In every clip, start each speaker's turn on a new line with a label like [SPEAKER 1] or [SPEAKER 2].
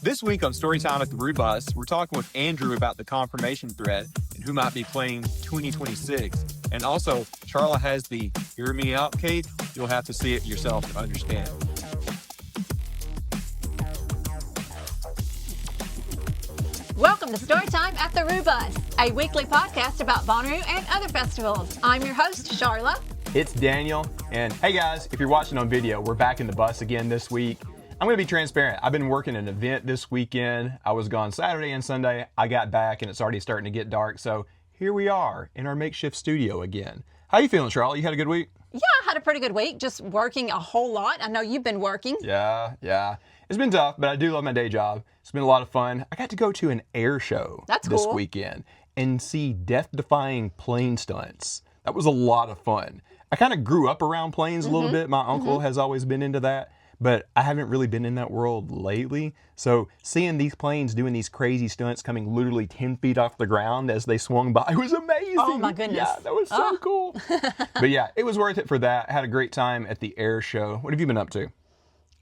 [SPEAKER 1] This week on Storytime at the Rubus, we're talking with Andrew about the confirmation thread and who might be playing 2026. And also, Sharla has the Hear Me Out cake. You'll have to see it yourself to understand.
[SPEAKER 2] Welcome to Storytime at the Rubus, a weekly podcast about Bonnaroo and other festivals. I'm your host, Sharla.
[SPEAKER 3] It's Daniel, and hey guys, if you're watching on video, we're back in the bus again this week. I'm going to be transparent. I've been working an event this weekend. I was gone Saturday and Sunday. I got back and it's already starting to get dark, so here we are in our makeshift studio again. How you feeling, Sharla? You had a good week?
[SPEAKER 2] Yeah, I had a pretty good week, just working a whole lot. I know you've been working.
[SPEAKER 3] Yeah. It's been tough, but I do love my day job. It's been a lot of fun. I got to go to an air show this weekend and see death-defying plane stunts. That was a lot of fun. I kind of grew up around planes a little bit. My uncle has always been into that, but I haven't really been in that world lately. So seeing these planes doing these crazy stunts coming literally 10 feet off the ground as they swung by was amazing.
[SPEAKER 2] Oh my goodness.
[SPEAKER 3] Yeah, that was so cool. But yeah, it was worth it for that. I had a great time at the air show. What have you been up to?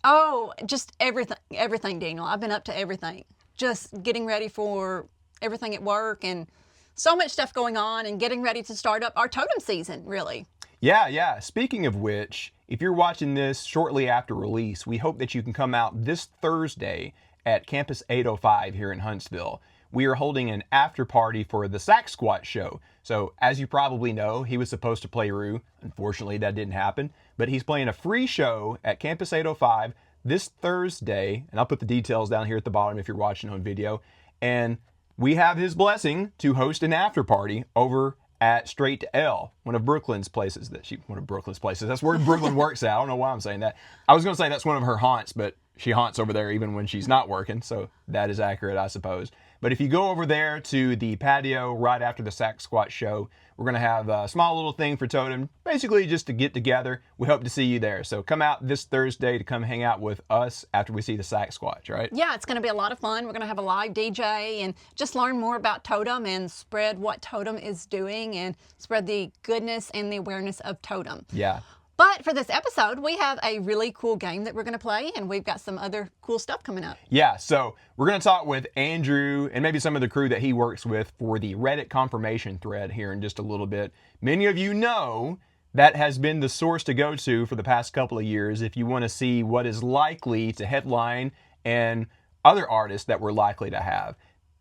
[SPEAKER 2] Oh, just everything, Daniel. I've been up to everything. Just getting ready for everything at work and so much stuff going on and getting ready to start up our totem season, really.
[SPEAKER 3] Yeah. Speaking of which, if you're watching this shortly after release, we hope that you can come out this Thursday at Campus 805 here in Huntsville. We are holding an after party for the Sack Squat show. So as you probably know, he was supposed to play Roo. Unfortunately, that didn't happen. But he's playing a free show at Campus 805 this Thursday. And I'll put the details down here at the bottom if you're watching on video. And we have his blessing to host an after party over at Straight to L, one of Brooklyn's places. That's where Brooklyn works at. I don't know why I'm saying that. I was going to say that's one of her haunts, but she haunts over there even when she's not working. So that is accurate, I suppose. But if you go over there to the patio right after the Sack Squat show, we're going to have a small little thing for Totem, basically just to get together. We hope to see you there. So come out this Thursday to come hang out with us after we see the Sack Squatch, right?
[SPEAKER 2] Yeah, it's going to be a lot of fun. We're going to have a live DJ and just learn more about Totem and spread what Totem is doing and spread the goodness and the awareness of Totem.
[SPEAKER 3] Yeah.
[SPEAKER 2] But for this episode, we have a really cool game that we're going to play, and we've got some other cool stuff coming up.
[SPEAKER 3] Yeah, so we're going to talk with Andrew and maybe some of the crew that he works with for the Reddit confirmation thread here in just a little bit. Many of you know that has been the source to go to for the past couple of years if you want to see what is likely to headline and other artists that we're likely to have.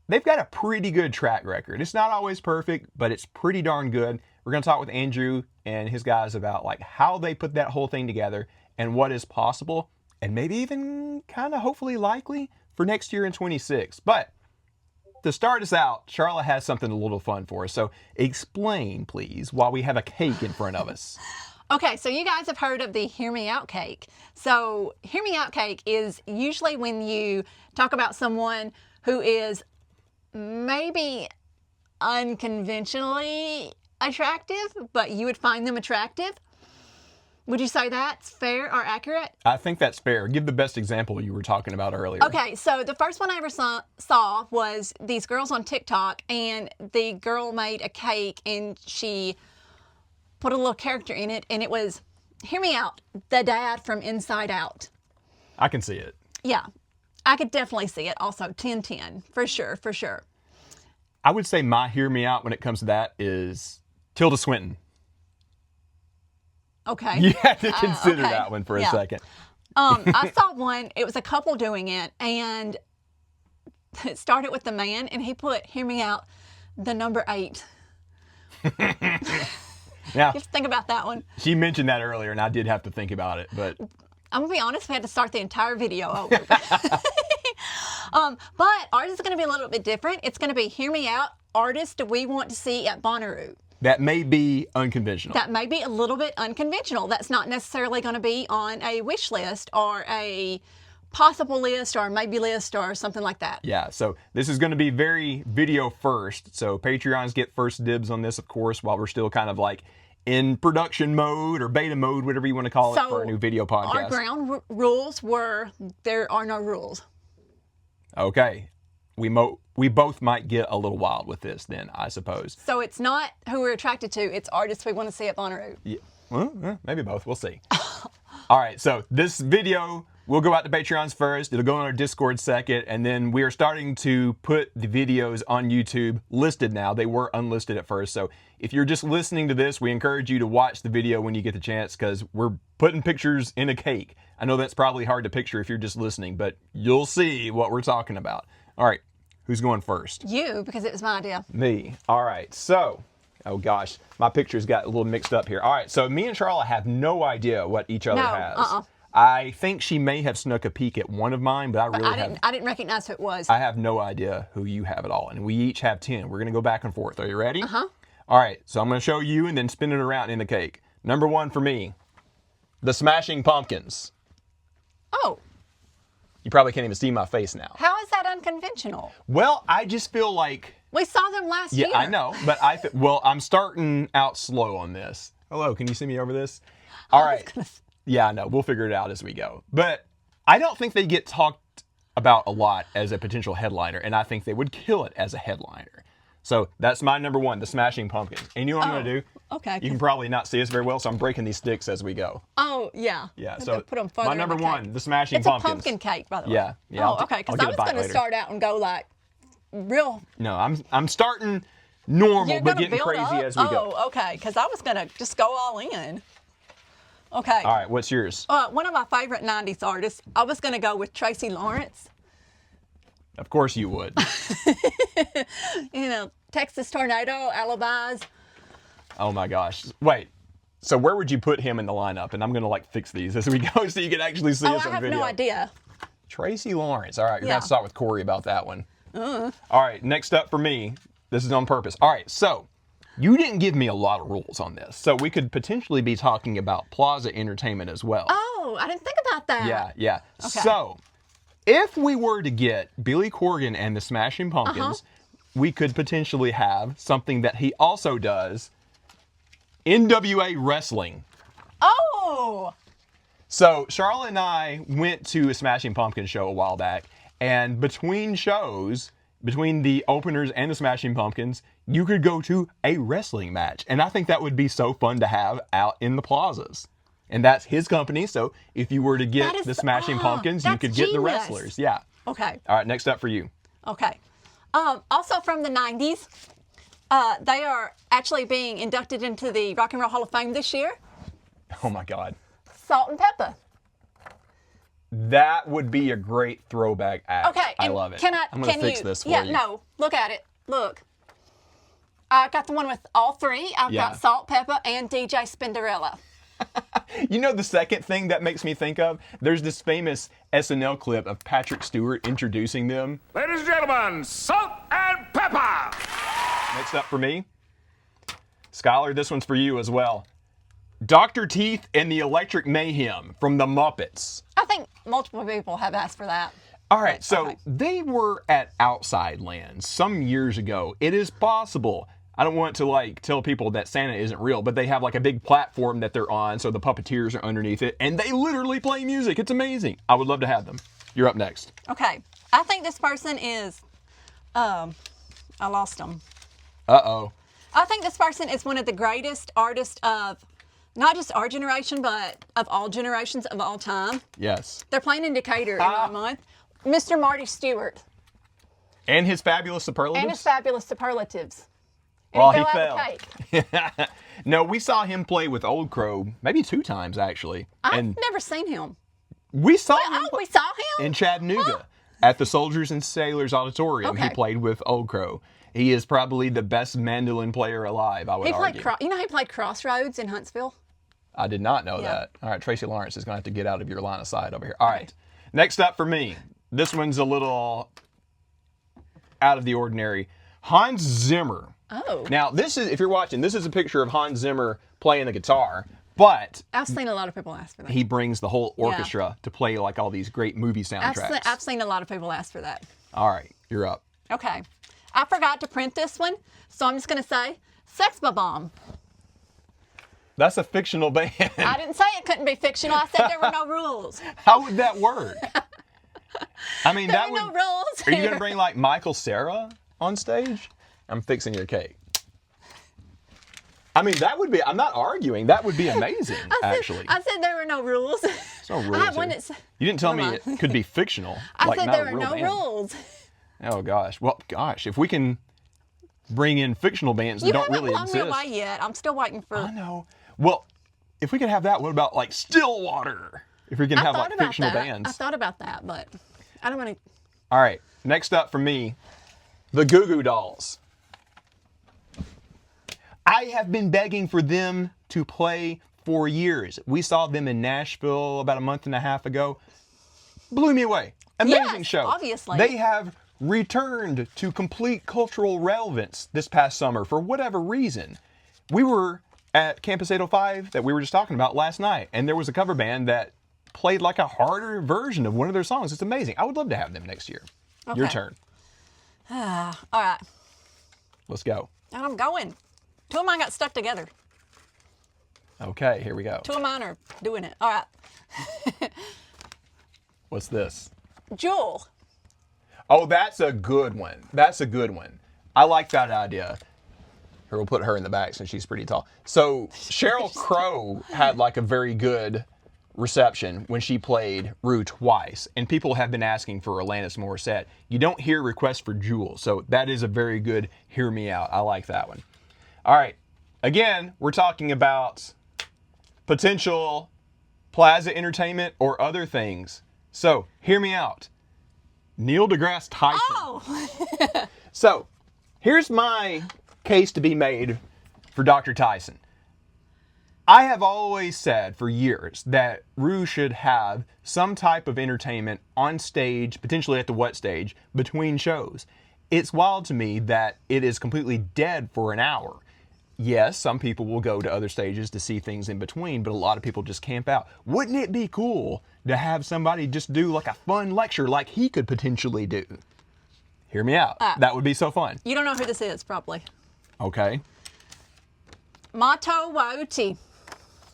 [SPEAKER 3] They've got a pretty good track record. It's not always perfect, but it's pretty darn good. We're going to talk with Andrew and his guys about like how they put that whole thing together and what is possible and maybe even kind of hopefully likely for next year in 26. But to start us out, Sharla has something a little fun for us. So explain, please, while we have a cake in front of us.
[SPEAKER 2] Okay, so you guys have heard of the Hear Me Out cake. So Hear Me Out cake is usually when you talk about someone who is maybe unconventionally attractive, but you would find them attractive. Would you say that's fair or accurate?
[SPEAKER 3] I think that's fair. Give the best example you were talking about earlier.
[SPEAKER 2] Okay, so the first one I ever saw was these girls on TikTok, and the girl made a cake and she put a little character in it, and it was, hear me out, the dad from Inside Out.
[SPEAKER 3] I can see it.
[SPEAKER 2] Yeah, I could definitely see it. Also, 10-10, for sure.
[SPEAKER 3] I would say my hear me out when it comes to that is Tilda Swinton.
[SPEAKER 2] Okay.
[SPEAKER 3] You had to consider that one for a second.
[SPEAKER 2] I saw one, it was a couple doing it, and it started with the man, and he put, hear me out, the number 8.
[SPEAKER 3] Now,
[SPEAKER 2] you have to think about that one.
[SPEAKER 3] She mentioned that earlier, and I did have to think about it, but
[SPEAKER 2] I'm going to be honest, we had to start the entire video over. But ours is going to be a little bit different. It's going to be, hear me out, artist we want to see at Bonnaroo.
[SPEAKER 3] That may be unconventional.
[SPEAKER 2] That may be a little bit unconventional. That's not necessarily going to be on a wish list or a possible list or maybe list or something like that.
[SPEAKER 3] Yeah, so this is going to be very video first. So Patreons get first dibs on this, of course, while we're still kind of like in production mode or beta mode, whatever you want to call it, for a new video podcast.
[SPEAKER 2] Our ground rules were there are no rules.
[SPEAKER 3] Okay. We both might get a little wild with this then, I suppose.
[SPEAKER 2] So it's not who we're attracted to, it's artists we want to see at Bonnaroo.
[SPEAKER 3] Yeah. Well, maybe both. We'll see. All right, so this video we'll go out to Patreons first. It'll go on our Discord second. And then we are starting to put the videos on YouTube listed now. They were unlisted at first. So if you're just listening to this, we encourage you to watch the video when you get the chance because we're putting pictures in a cake. I know that's probably hard to picture if you're just listening, but you'll see what we're talking about. All right. Who's going first?
[SPEAKER 2] You, because it was my idea.
[SPEAKER 3] Me. All right. So, oh gosh, my pictures got a little mixed up here. All right. So me and Sharla have no idea what each other has. I think she may have snuck a peek at one of mine, but
[SPEAKER 2] I didn't recognize who it was.
[SPEAKER 3] I have no idea who you have at all. And we each have 10. We're going to go back and forth. Are you ready?
[SPEAKER 2] Uh-huh.
[SPEAKER 3] All right. So I'm going to show you and then spin it around in the cake. Number 1 for me, the Smashing Pumpkins.
[SPEAKER 2] Oh.
[SPEAKER 3] You probably can't even see my face now.
[SPEAKER 2] How is that unconventional?
[SPEAKER 3] Well, I just feel like...
[SPEAKER 2] We saw them last year.
[SPEAKER 3] Yeah, I know. But I'm starting out slow on this. Hello, can you see me over this? All right. Yeah, I know. We'll figure it out as we go. But I don't think they get talked about a lot as a potential headliner, and I think they would kill it as a headliner. So that's my number 1, the Smashing Pumpkins. And you know what I'm going to do?
[SPEAKER 2] Okay.
[SPEAKER 3] You can probably not see us very well, so I'm breaking these sticks as we go.
[SPEAKER 2] Oh, yeah.
[SPEAKER 3] Yeah,
[SPEAKER 2] Have
[SPEAKER 3] so
[SPEAKER 2] to put them further
[SPEAKER 3] my number
[SPEAKER 2] in the
[SPEAKER 3] 1,
[SPEAKER 2] cake.
[SPEAKER 3] the Smashing
[SPEAKER 2] it's
[SPEAKER 3] Pumpkins.
[SPEAKER 2] It's a pumpkin cake, by the way.
[SPEAKER 3] Yeah. Yeah.
[SPEAKER 2] Oh, okay, because I was going to start out and go like real...
[SPEAKER 3] No, I'm starting normal, but getting crazy
[SPEAKER 2] up?
[SPEAKER 3] as we go.
[SPEAKER 2] Oh, okay, because I was going to just go all in. Okay.
[SPEAKER 3] All right, what's yours?
[SPEAKER 2] One of my favorite 90s artists, I was going to go with Tracy Lawrence.
[SPEAKER 3] Of course you would.
[SPEAKER 2] You know, Texas Tornado, Alibis.
[SPEAKER 3] Oh my gosh. Wait. So where would you put him in the lineup? And I'm going to like fix these as we go so you can actually see us on video.
[SPEAKER 2] I have no idea.
[SPEAKER 3] Tracy Lawrence. All right, you're going to have to start with Corey about that one.
[SPEAKER 2] Uh-huh.
[SPEAKER 3] All right, next up for me. This is on purpose. All right, so you didn't give me a lot of rules on this. So we could potentially be talking about Plaza Entertainment as well.
[SPEAKER 2] Oh, I didn't think about that.
[SPEAKER 3] Yeah.
[SPEAKER 2] Okay.
[SPEAKER 3] So if we were to get Billy Corgan and the Smashing Pumpkins, we could potentially have something that he also does, NWA Wrestling.
[SPEAKER 2] Oh!
[SPEAKER 3] So Sharla and I went to a Smashing Pumpkins show a while back, and between shows, between the openers and the Smashing Pumpkins, you could go to a wrestling match. And I think that would be so fun to have out in the plazas. And that's his company, so if you were to get the Smashing Pumpkins, you could get the wrestlers. Yeah.
[SPEAKER 2] Okay.
[SPEAKER 3] All right, next up for you.
[SPEAKER 2] Okay. Also from the 90s, they are actually being inducted into the Rock and Roll Hall of Fame this year.
[SPEAKER 3] Oh my God.
[SPEAKER 2] Salt and Pepper.
[SPEAKER 3] That would be a great throwback act.
[SPEAKER 2] Okay.
[SPEAKER 3] I love it. I'm going to fix this for you.
[SPEAKER 2] Yeah, no. Look at it. Look. I got the one with all three. I've got Salt, Pepper, and DJ Spinderella.
[SPEAKER 3] You know the second thing that makes me think of? There's this famous SNL clip of Patrick Stewart introducing them.
[SPEAKER 4] Ladies and gentlemen, Salt and Pepper!
[SPEAKER 3] Next up for me, Skylar, this one's for you as well. Dr. Teeth and the Electric Mayhem from the Muppets.
[SPEAKER 2] I think multiple people have asked for that.
[SPEAKER 3] All right, so they were at Outside Lands some years ago. It is possible. I don't want to like tell people that Santa isn't real, but they have like a big platform that they're on, so the puppeteers are underneath it, and they literally play music. It's amazing. I would love to have them. You're up next.
[SPEAKER 2] Okay. I think this person is, I lost them.
[SPEAKER 3] Uh-oh.
[SPEAKER 2] I think this person is one of the greatest artists of not just our generation, but of all generations of all time.
[SPEAKER 3] Yes.
[SPEAKER 2] They're playing in Decatur in a month. Mr. Marty Stewart.
[SPEAKER 3] And his fabulous superlatives?
[SPEAKER 2] And his fabulous superlatives.
[SPEAKER 3] Well, he fell. No, we saw him play with Old Crow maybe 2 times, actually.
[SPEAKER 2] I've never seen him.
[SPEAKER 3] We saw him.
[SPEAKER 2] Oh, we saw him?
[SPEAKER 3] In Chattanooga at the Soldiers and Sailors Auditorium.
[SPEAKER 2] Okay.
[SPEAKER 3] He played with Old Crow. He is probably the best mandolin player alive, I would argue.
[SPEAKER 2] You know he played Crossroads in Huntsville?
[SPEAKER 3] I did not know that. All right, Tracy Lawrence is going to have to get out of your line of sight over here. All right, next up for me. This one's a little out of the ordinary. Hans Zimmer.
[SPEAKER 2] Oh.
[SPEAKER 3] Now, this is, if you're watching, this is a picture of Hans Zimmer playing the guitar, but
[SPEAKER 2] I've seen a lot of people ask for that.
[SPEAKER 3] he brings the whole orchestra to play like all these great movie soundtracks.
[SPEAKER 2] I've seen a lot of people ask for that.
[SPEAKER 3] All right, you're up.
[SPEAKER 2] Okay. I forgot to print this one, so I'm just going to say Sex Bomb.
[SPEAKER 3] That's a fictional band.
[SPEAKER 2] I didn't say it couldn't be fictional. I said there were no rules.
[SPEAKER 3] How would that work? I mean,
[SPEAKER 2] There are no rules.
[SPEAKER 3] Are you going to bring like Michael Cera on stage? I'm fixing your cake. I mean, that would be, I'm not arguing. That would be amazing, actually.
[SPEAKER 2] I said there were no rules.
[SPEAKER 3] There's no rules
[SPEAKER 2] I have one
[SPEAKER 3] here.
[SPEAKER 2] that's.
[SPEAKER 3] You didn't tell me
[SPEAKER 2] Never mind.
[SPEAKER 3] it could be fictional.
[SPEAKER 2] I
[SPEAKER 3] like
[SPEAKER 2] said
[SPEAKER 3] not
[SPEAKER 2] there
[SPEAKER 3] a
[SPEAKER 2] are
[SPEAKER 3] real
[SPEAKER 2] no
[SPEAKER 3] band.
[SPEAKER 2] rules.
[SPEAKER 3] Oh, gosh. Well, gosh, if we can bring in fictional bands that
[SPEAKER 2] You
[SPEAKER 3] don't
[SPEAKER 2] haven't
[SPEAKER 3] really
[SPEAKER 2] blown me
[SPEAKER 3] exist.
[SPEAKER 2] away yet. I'm still waiting for.
[SPEAKER 3] I know. Well, if we could have that, what about like Stillwater? If we can
[SPEAKER 2] I
[SPEAKER 3] have
[SPEAKER 2] thought
[SPEAKER 3] like
[SPEAKER 2] about
[SPEAKER 3] fictional
[SPEAKER 2] that.
[SPEAKER 3] bands.
[SPEAKER 2] I thought about that, but I don't want to.
[SPEAKER 3] All right. Next up for me, the Goo Goo Dolls. I have been begging for them to play for years. We saw them in Nashville about a month and a half ago. Blew me away. Amazing
[SPEAKER 2] Yes,
[SPEAKER 3] show.
[SPEAKER 2] obviously.
[SPEAKER 3] They have returned to complete cultural relevance this past summer for whatever reason. We were at Campus 805 that we were just talking about last night, and there was a cover band that played like a harder version of one of their songs. It's amazing. I would love to have them next year. Your
[SPEAKER 2] Okay.
[SPEAKER 3] turn.
[SPEAKER 2] All right.
[SPEAKER 3] Let's go.
[SPEAKER 2] And I'm going. Two of mine got stuck together.
[SPEAKER 3] Okay, here we go.
[SPEAKER 2] Two of mine are doing it. All right.
[SPEAKER 3] What's this?
[SPEAKER 2] Jewel.
[SPEAKER 3] Oh, that's a good one. That's a good one. I like that idea. Here, we'll put her in the back since she's pretty tall. So Sheryl Crow had like a very good reception when she played Rue twice, and people have been asking for Alanis Morissette. You don't hear requests for Jewel, so that is a very good hear me out. I like that one. All right. Again, we're talking about potential Plaza Entertainment or other things. So, hear me out. Neil deGrasse Tyson.
[SPEAKER 2] Oh.
[SPEAKER 3] So, here's my case to be made for Dr. Tyson. I have always said for years that Rue should have some type of entertainment on stage, potentially at the what stage, between shows. It's wild to me that it is completely dead for an hour. Yes, some people will go to other stages to see things in between, but a lot of people just camp out. Wouldn't it be cool to have somebody just do like a fun lecture like he could potentially do? Hear me out. That would be so fun.
[SPEAKER 2] You don't know who this is, probably.
[SPEAKER 3] Okay.
[SPEAKER 2] Mato Wauti.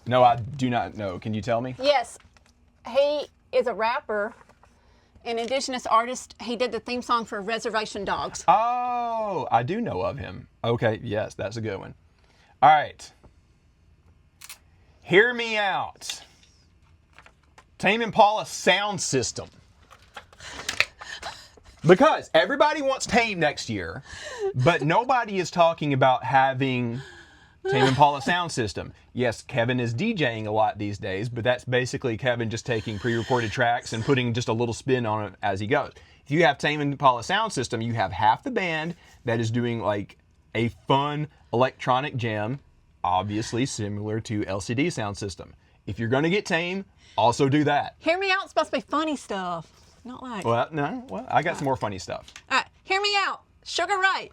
[SPEAKER 3] No, I do not know. Can you tell me?
[SPEAKER 2] Yes, he is a rapper, an indigenous artist. He did the theme song for Reservation Dogs.
[SPEAKER 3] Oh, I do know of him. Okay, yes, that's a good one. All right. Hear me out. Tame Impala sound system. Because everybody wants Tame next year, but nobody is talking about having Tame Impala sound system. Yes, Kevin is DJing a lot these days, but that's basically Kevin just taking pre-recorded tracks and putting just a little spin on it as he goes. If you have Tame Impala sound system, you have half the band that is doing like a fun electronic jam, obviously similar to LCD sound system. If you're going to get Tame, also do that.
[SPEAKER 2] Hear Me Out's supposed to be funny stuff. Not like.
[SPEAKER 3] Well, no, well, I got some more funny stuff.
[SPEAKER 2] All right, Hear Me Out. Sugar Ray.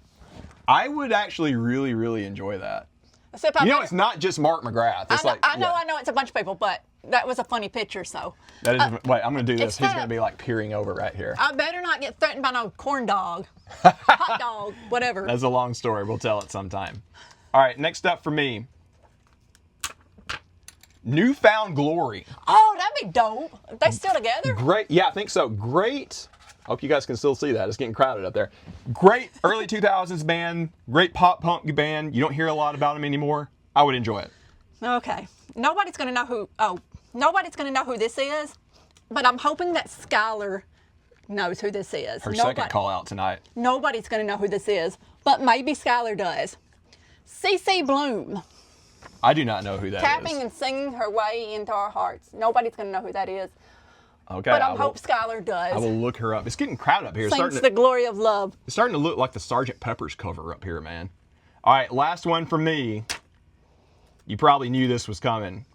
[SPEAKER 3] I would actually really, really enjoy that.
[SPEAKER 2] Except
[SPEAKER 3] You know, it's not just Mark McGrath. It's
[SPEAKER 2] I know it's a bunch of people, but that was a funny picture, so.
[SPEAKER 3] That is, wait, I'm going to do this.
[SPEAKER 2] it's
[SPEAKER 3] He's
[SPEAKER 2] kinda-
[SPEAKER 3] going to be like peering over right here.
[SPEAKER 2] I better not get threatened by no corn dog, hot dog, whatever.
[SPEAKER 3] That's a long story. We'll tell it sometime. All right, next up for me. Newfound Glory.
[SPEAKER 2] Oh, that'd be dope. They still together?
[SPEAKER 3] Great. Yeah, I think so. Great. Hope you guys can still see that. It's getting crowded up there. Great early 2000s band. Great pop punk band. You don't hear a lot about them anymore. I would enjoy it.
[SPEAKER 2] Okay. Nobody's gonna know who this is, but I'm hoping that Skylar knows who this is.
[SPEAKER 3] Her second call out tonight.
[SPEAKER 2] Nobody's gonna know who this is, but maybe Skylar does. CC Bloom.
[SPEAKER 3] I do not know who that is.
[SPEAKER 2] Tapping and singing her way into our hearts. Nobody's gonna know who that is,
[SPEAKER 3] Okay.
[SPEAKER 2] but I hope Skylar does.
[SPEAKER 3] I will look her up. It's getting crowded up here. It's
[SPEAKER 2] Sings the glory of love.
[SPEAKER 3] starting to look like the Sgt. Pepper's cover up here, man. All right, last one from me. You probably knew this was coming.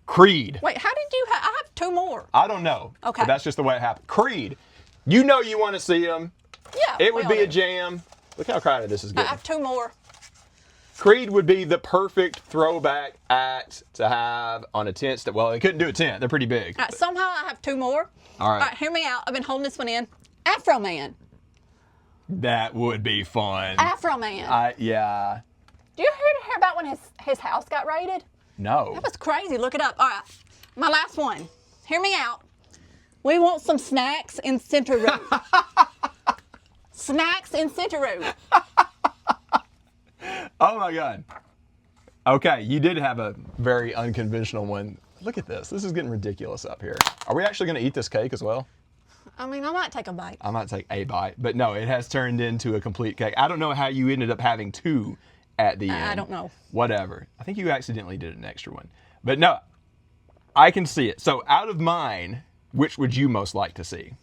[SPEAKER 3] Creed.
[SPEAKER 2] Wait, how did you? I have two more.
[SPEAKER 3] I don't know.
[SPEAKER 2] Okay.
[SPEAKER 3] But that's just the way it happened. Creed. You know you want to see them.
[SPEAKER 2] Yeah.
[SPEAKER 3] It would
[SPEAKER 2] we
[SPEAKER 3] be
[SPEAKER 2] all
[SPEAKER 3] a
[SPEAKER 2] do.
[SPEAKER 3] jam. Look how crowded this is
[SPEAKER 2] I
[SPEAKER 3] getting.
[SPEAKER 2] have two more.
[SPEAKER 3] Creed would be the perfect throwback act to have on a tent. Well, they couldn't do a tent. They're pretty big.
[SPEAKER 2] All right, somehow I have two more.
[SPEAKER 3] All right.
[SPEAKER 2] Hear me out. I've been holding this one in. Afro Man.
[SPEAKER 3] That would be fun.
[SPEAKER 2] Afro Man.
[SPEAKER 3] Yeah.
[SPEAKER 2] Do you hear about when his house got raided?
[SPEAKER 3] No.
[SPEAKER 2] That was crazy. Look it up. All right. My last one. Hear me out. We want some snacks in Centeroo. Snacks in Centeroo.
[SPEAKER 3] Oh my God. Okay, you did have a very unconventional one. Look at this. This is getting ridiculous up here. Are we actually going to eat this cake as well?
[SPEAKER 2] I mean, I might take a bite.
[SPEAKER 3] I might take a bite, but no, it has turned into a complete cake. I don't know how you ended up having two at the end.
[SPEAKER 2] I don't know.
[SPEAKER 3] Whatever. I think you accidentally did an extra one. But no, I can see it. So out of mine, which would you most like to see?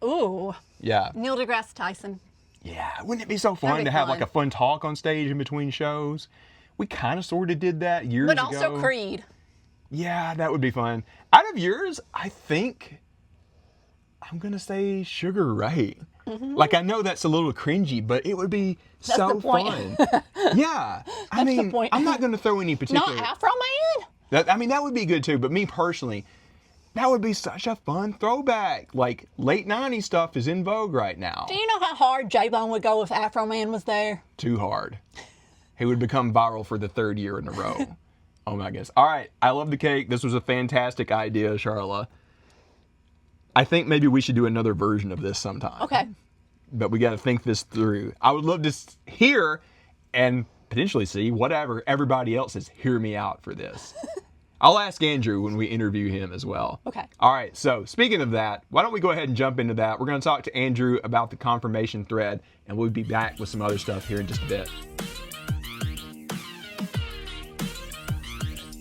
[SPEAKER 2] Ooh.
[SPEAKER 3] Yeah.
[SPEAKER 2] Neil deGrasse Tyson.
[SPEAKER 3] Yeah. Wouldn't it be so fun
[SPEAKER 2] That'd
[SPEAKER 3] to
[SPEAKER 2] be
[SPEAKER 3] have
[SPEAKER 2] fun.
[SPEAKER 3] like a fun talk on stage in between shows? We kind of sort of did that years
[SPEAKER 2] But
[SPEAKER 3] ago.
[SPEAKER 2] also Creed.
[SPEAKER 3] Yeah, that would be fun. Out of yours, I think I'm going to say Sugar Ray. Like, I know that's a little cringy, but it would be so
[SPEAKER 2] the point.
[SPEAKER 3] fun. Yeah. I mean,
[SPEAKER 2] point.
[SPEAKER 3] I'm not going to throw any particular...
[SPEAKER 2] Not Afro Man?
[SPEAKER 3] I mean, that would be good too, but me personally, that would be such a fun throwback. Like, late 90s stuff is in vogue right now.
[SPEAKER 2] Do you know how hard J-Bone would go if Afro Man was there?
[SPEAKER 3] Too hard. He would become viral for the third year in a row. Oh my goodness. All right, I love the cake. This was a fantastic idea, Sharla. I think maybe we should do another version of this sometime.
[SPEAKER 2] Okay.
[SPEAKER 3] But we got to think this through. I would love to hear and potentially see whatever everybody else is hear me out for this. I'll ask Andrew when we interview him as well.
[SPEAKER 2] Okay.
[SPEAKER 3] All right, so speaking of that, why don't we go ahead and jump into that? We're going to talk to Andrew about the confirmation thread, and we'll be back with some other stuff here in just a bit.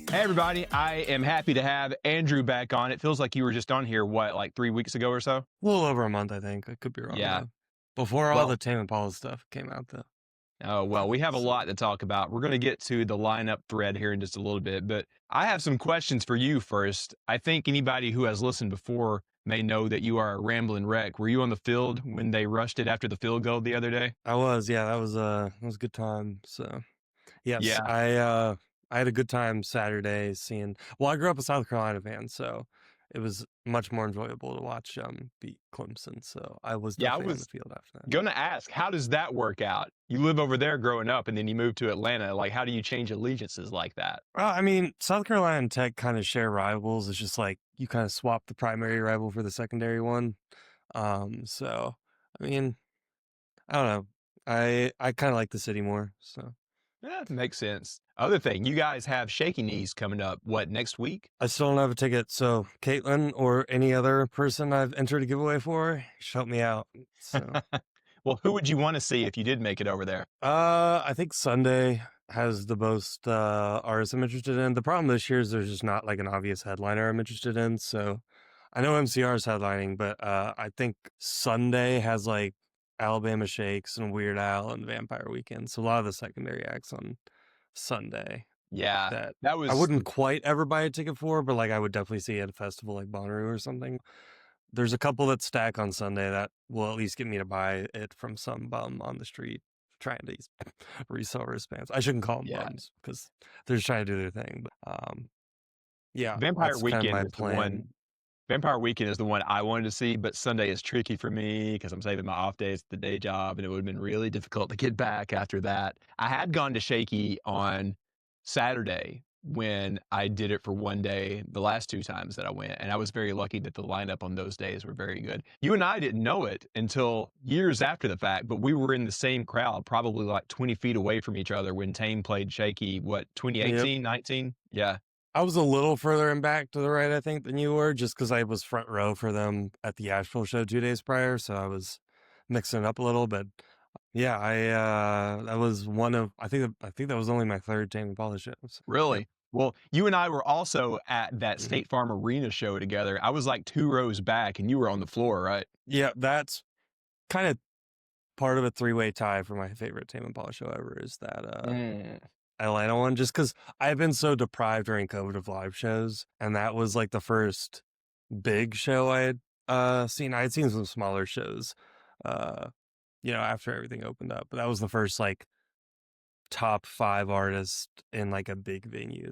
[SPEAKER 3] Hey everybody, I am happy to have Andrew back on. It feels like you were just on here, what, like 3 weeks ago or so?
[SPEAKER 5] A little over a month, I think. I could be wrong.
[SPEAKER 3] Yeah.
[SPEAKER 5] Though. Before all
[SPEAKER 3] Well-
[SPEAKER 5] the Tame Impala stuff came out, though.
[SPEAKER 3] Oh, well, we have a lot to talk about. We're going to get to the lineup thread here in just a little bit, but I have some questions for you first. I think anybody who has listened before may know that you are a rambling wreck. Were you on the field when they rushed it after the field goal the other day?
[SPEAKER 5] I was, yeah, that was a good time. So, yes,
[SPEAKER 3] Yeah.
[SPEAKER 5] I had a good time Saturday seeing. Well, I grew up a South Carolina fan, so it was much more enjoyable to watch beat Clemson. So I was definitely on the field after that.
[SPEAKER 3] Going to ask, how does that work out? You live over there growing up, and then you move to Atlanta. Like, how do you change allegiances like that?
[SPEAKER 5] Well, I mean, South Carolina and Tech kind of share rivals. It's just like you kind of swap the primary rival for the secondary one. So I mean, I don't know. I kind of like the city more. So
[SPEAKER 3] Yeah, makes sense. Other thing, you guys have Shaky Knees coming up, what, next week?
[SPEAKER 5] I still don't have a ticket. So Caitlin or any other person I've entered a giveaway for should help me out. So
[SPEAKER 3] Well, who would you want to see if you did make it over there?
[SPEAKER 5] I think Sunday has the most artists I'm interested in. The problem this year is there's just not like an obvious headliner I'm interested in. So I know MCR is headlining, but I think Sunday has like Alabama Shakes and Weird Al and Vampire Weekend. So a lot of the secondary acts on Sunday
[SPEAKER 3] Yeah,
[SPEAKER 5] that I wouldn't quite ever buy a ticket for, but like I would definitely see at a festival like Bonnaroo or something. There's a couple that stack on Sunday that will at least get me to buy it from some bum on the street trying to resell wristbands. I shouldn't call them bums because they're just trying to do their thing. But yeah,
[SPEAKER 3] Vampire
[SPEAKER 5] that's kind of
[SPEAKER 3] Weekend
[SPEAKER 5] my
[SPEAKER 3] is the
[SPEAKER 5] plan.
[SPEAKER 3] one. Vampire Weekend is the one I wanted to see, but Sunday is tricky for me because I'm saving my off days at the day job, and it would have been really difficult to get back after that. I had gone to Shaky on Saturday when I did it for one day, the last two times that I went, and I was very lucky that the lineup on those days were very good. You and I didn't know it until years after the fact, but we were in the same crowd, probably like 20 feet away from each other when Tame played Shaky, what, 2018, 19? Yeah.
[SPEAKER 5] I was a little further in back to the right, I think, than you were, just because I was front row for them at the Asheville show 2 days prior, so I was mixing it up a little. But yeah, that was one of I think that was only my third Tame Impala show. So,
[SPEAKER 3] Really?
[SPEAKER 5] yep.
[SPEAKER 3] Well, you and I were also at that State Farm Arena show together. I was like 2 rows back, and you were on the floor, right?
[SPEAKER 5] Yeah, that's kind of part of a 3-way tie for my favorite Tame Impala show ever is that Atlanta one, just because I've been so deprived during COVID of live shows, and that was like the first big show I had seen. I had seen some smaller shows, after everything opened up, but that was the first like top 5 artist in like a big venue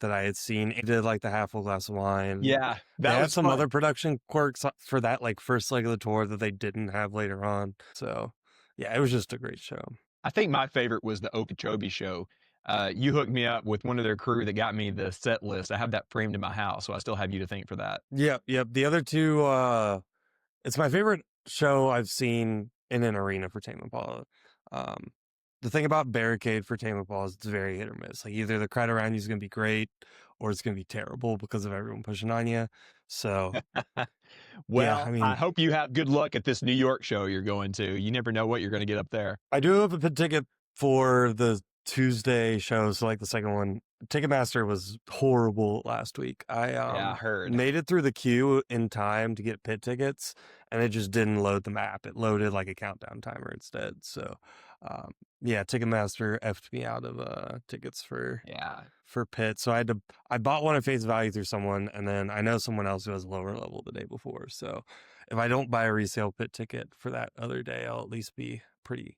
[SPEAKER 5] that I had seen. It did like the Half Full Glass of Wine.
[SPEAKER 3] Yeah,
[SPEAKER 5] They
[SPEAKER 3] that
[SPEAKER 5] had
[SPEAKER 3] was
[SPEAKER 5] some
[SPEAKER 3] fun.
[SPEAKER 5] other production quirks for that like first leg of the tour that they didn't have later on. So yeah, it was just a great show.
[SPEAKER 3] I think my favorite was the Okeechobee show. You hooked me up with one of their crew that got me the set list. I have that framed in my house, so I still have you to thank for that.
[SPEAKER 5] Yep. The other two, it's my favorite show I've seen in an arena for Tame Impala. the thing about Barricade for Tame Impala is it's very hit or miss. Like either the crowd around you is going to be great or it's going to be terrible because of everyone pushing on you. So yeah, I
[SPEAKER 3] Well, I
[SPEAKER 5] mean,
[SPEAKER 3] hope you have good luck at this New York show you're going to. You never know what you're going to get up there.
[SPEAKER 5] I do have a pit ticket for the Tuesday show. So like the second one, Ticketmaster was horrible last week. I
[SPEAKER 3] Yeah, I heard.
[SPEAKER 5] made it through the queue in time to get pit tickets, and it just didn't load the map. It loaded like a countdown timer instead. So, yeah, Ticketmaster effed me out of tickets for pit. So I bought one at face value through someone, and then I know someone else who has lower level the day before. So if I don't buy a resale pit ticket for that other day, I'll at least be pretty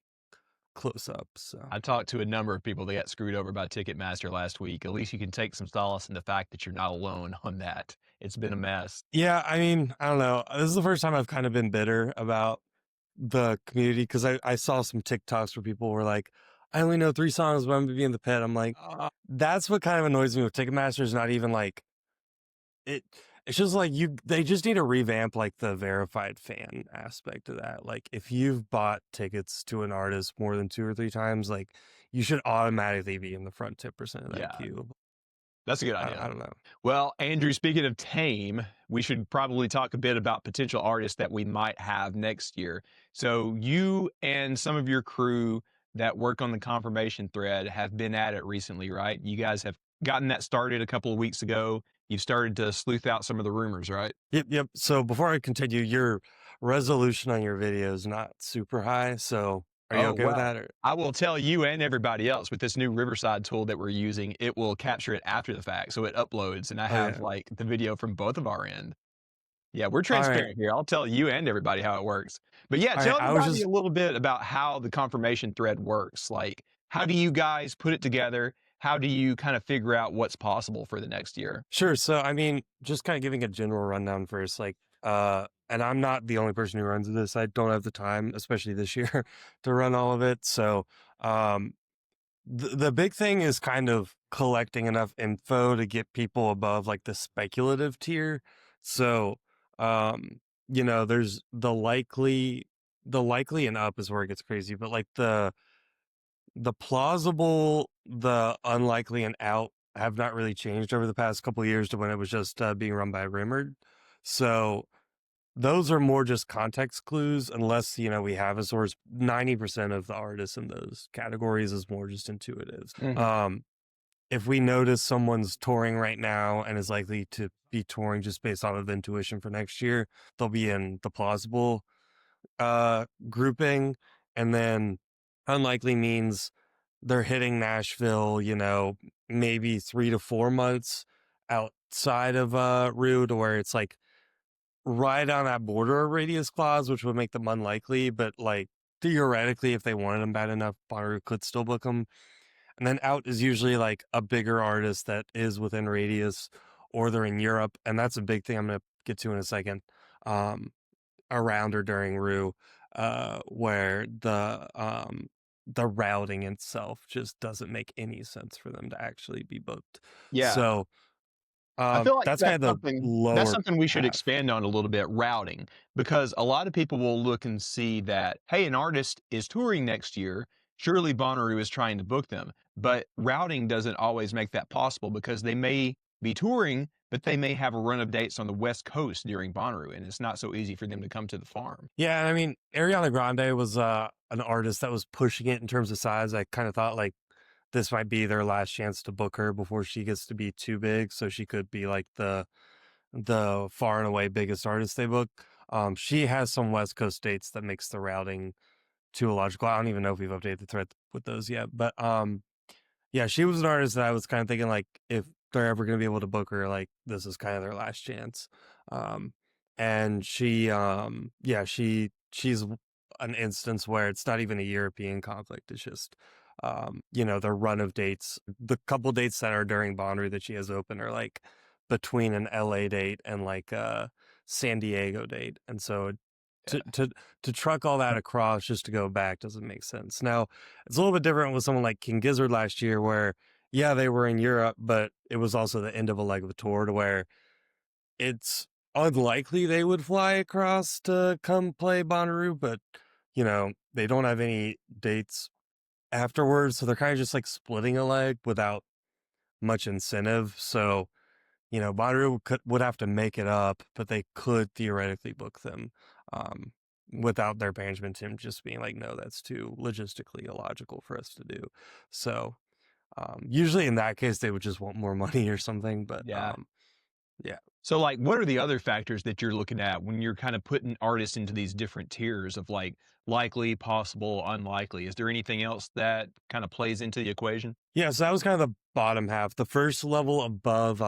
[SPEAKER 5] close up. So
[SPEAKER 3] I talked to a number of people that got screwed over by Ticketmaster last week. At least you can take some solace in the fact that you're not alone on that. It's been a mess.
[SPEAKER 5] yeah, I mean, I don't know. This is the first time I've kind of been bitter about the community because I saw some TikToks where people were like, I only know 3 songs, but I'm gonna be in the pit. I'm like, that's what kind of annoys me with Ticketmaster is not even like it. It's just like they just need to revamp like the verified fan aspect of that. Like if you've bought tickets to an artist more than 2 or 3 times, like you should automatically be in the front 10% of that queue.
[SPEAKER 3] That's a good idea.
[SPEAKER 5] I don't know.
[SPEAKER 3] Well, Andrew, speaking of tame, we should probably talk a bit about potential artists that we might have next year. So you and some of your crew that work on the confirmation thread have been at it recently, right? You guys have gotten that started a couple of weeks ago. You've started to sleuth out some of the rumors, right?
[SPEAKER 5] Yep. So before I continue, your resolution on your video is not super high. So are you okay with that? Or?
[SPEAKER 3] I will tell you and everybody else with this new Riverside tool that we're using, it will capture it after the fact. So it uploads and I have like the video from both of our end. Yeah, we're transparent here. I'll tell you and everybody how it works. But yeah, tell everybody a little bit about how the confirmation thread works. Like, how do you guys put it together? How do you kind of figure out what's possible for the next year?
[SPEAKER 5] Sure. So, I mean, just kind of giving a general rundown first, like, and I'm not the only person who runs this. I don't have the time, especially this year, to run all of it. So, the big thing is kind of collecting enough info to get people above like the speculative tier. So, there's the likely and up is where it gets crazy, but like the plausible, the unlikely, and out have not really changed over the past couple of years to when it was just being run by Rimmered. So those are more just context clues, unless, we have a source. 90% of the artists in those categories is more just intuitive.
[SPEAKER 3] Mm-hmm.
[SPEAKER 5] If we notice someone's touring right now and is likely to be touring just based off of intuition for next year, they'll be in the plausible grouping. And then unlikely means they're hitting Nashville, maybe 3 to 4 months outside of Rue, to where it's like right on that border of radius clause, which would make them unlikely. But like theoretically, if they wanted them bad enough, Bonnaroo could still book them. And then out is usually like a bigger artist that is within radius, or they're in Europe. And that's a big thing I'm going to get to in a second, around or during Rue, where the routing itself just doesn't make any sense for them to actually be booked.
[SPEAKER 3] Yeah.
[SPEAKER 5] So
[SPEAKER 3] I feel like
[SPEAKER 5] that's kind of
[SPEAKER 3] that's something we should expand on a little bit, routing, because a lot of people will look and see that, hey, an artist is touring next year. Surely Bonnaroo is trying to book them, but routing doesn't always make that possible because they may be touring, but they may have a run of dates on the West Coast during Bonnaroo, and it's not so easy for them to come to the farm.
[SPEAKER 5] Yeah, I mean, Ariana Grande was an artist that was pushing it in terms of size. I kind of thought like this might be their last chance to book her before she gets to be too big, so she could be like the far and away biggest artist they book. She has some West Coast dates that makes the routing too illogical. I don't even know if we've updated the thread with those yet, but yeah, she was an artist that I was kind of thinking like if they're ever going to be able to book her, like this is kind of their last chance. And she, she's an instance where it's not even a European conflict. It's just, the run of dates, the couple dates that are during Bonnaroo that she has open are like between an LA date and like a San Diego date. And so to truck all that across just to go back doesn't make sense. Now, it's a little bit different with someone like King Gizzard last year where, yeah, they were in Europe, but it was also the end of a leg of a tour to where it's unlikely they would fly across to come play Bonnaroo, but, they don't have any dates afterwards. So they're kind of just like splitting a leg without much incentive. So, Bonnaroo would have to make it up, but they could theoretically book them without their management team just being like, no, that's too logistically illogical for us to do. So usually in that case, they would just want more money or something. But
[SPEAKER 3] Yeah.
[SPEAKER 5] yeah.
[SPEAKER 3] So, like, what are the other factors that you're looking at when you're kind of putting artists into these different tiers of like likely, possible, unlikely? Is there anything else that kind of plays into the equation?
[SPEAKER 5] Yeah, so that was kind of the bottom half. The first level above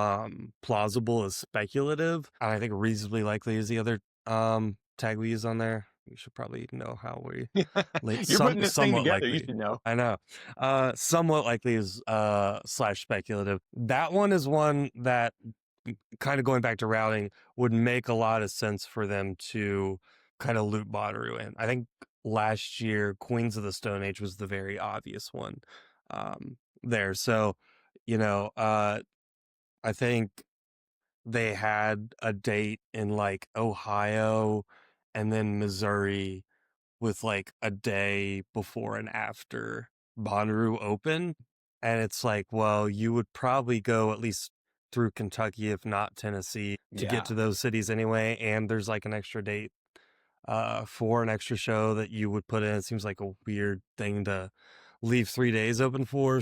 [SPEAKER 5] plausible is speculative. And I think reasonably likely is the other tag we use on there. We should probably know how we
[SPEAKER 3] You're putting this thing
[SPEAKER 5] somewhat
[SPEAKER 3] together, you
[SPEAKER 5] likely.
[SPEAKER 3] should know.
[SPEAKER 5] I know. Somewhat likely is / speculative. That one is one that, kind of going back to routing, would make a lot of sense for them to kind of loop Bonnaroo in. I think last year Queens of the Stone Age was the very obvious one there. So, I think they had a date in like Ohio and then Missouri with like a day before and after Bonnaroo opened. And it's like, well, you would probably go at least through Kentucky, if not Tennessee, to get to those cities anyway. And there's like an extra date for an extra show that you would put in. It seems like a weird thing to leave 3 days open for.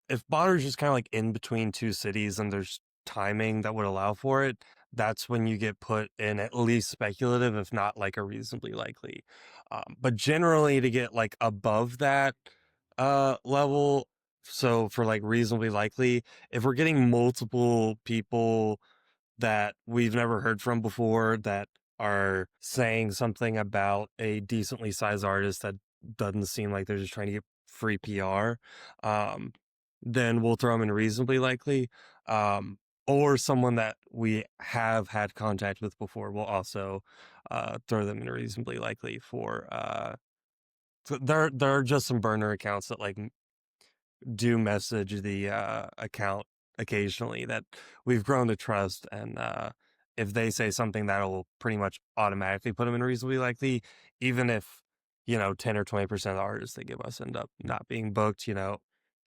[SPEAKER 5] If Bonner's just kind of like in between two cities and there's timing that would allow for it, that's when you get put in at least speculative, if not like a reasonably likely. But generally to get like above that level, so for like reasonably likely, if we're getting multiple people that we've never heard from before that are saying something about a decently sized artist that doesn't seem like they're just trying to get free PR, then we'll throw them in reasonably likely. Or someone that we have had contact with before, we'll also throw them in reasonably likely for. There are just some burner accounts that like do message the account occasionally that we've grown to trust, and if they say something, that'll pretty much automatically put them in reasonably likely, even if 10 or 20% of the artists they give us end up not being booked.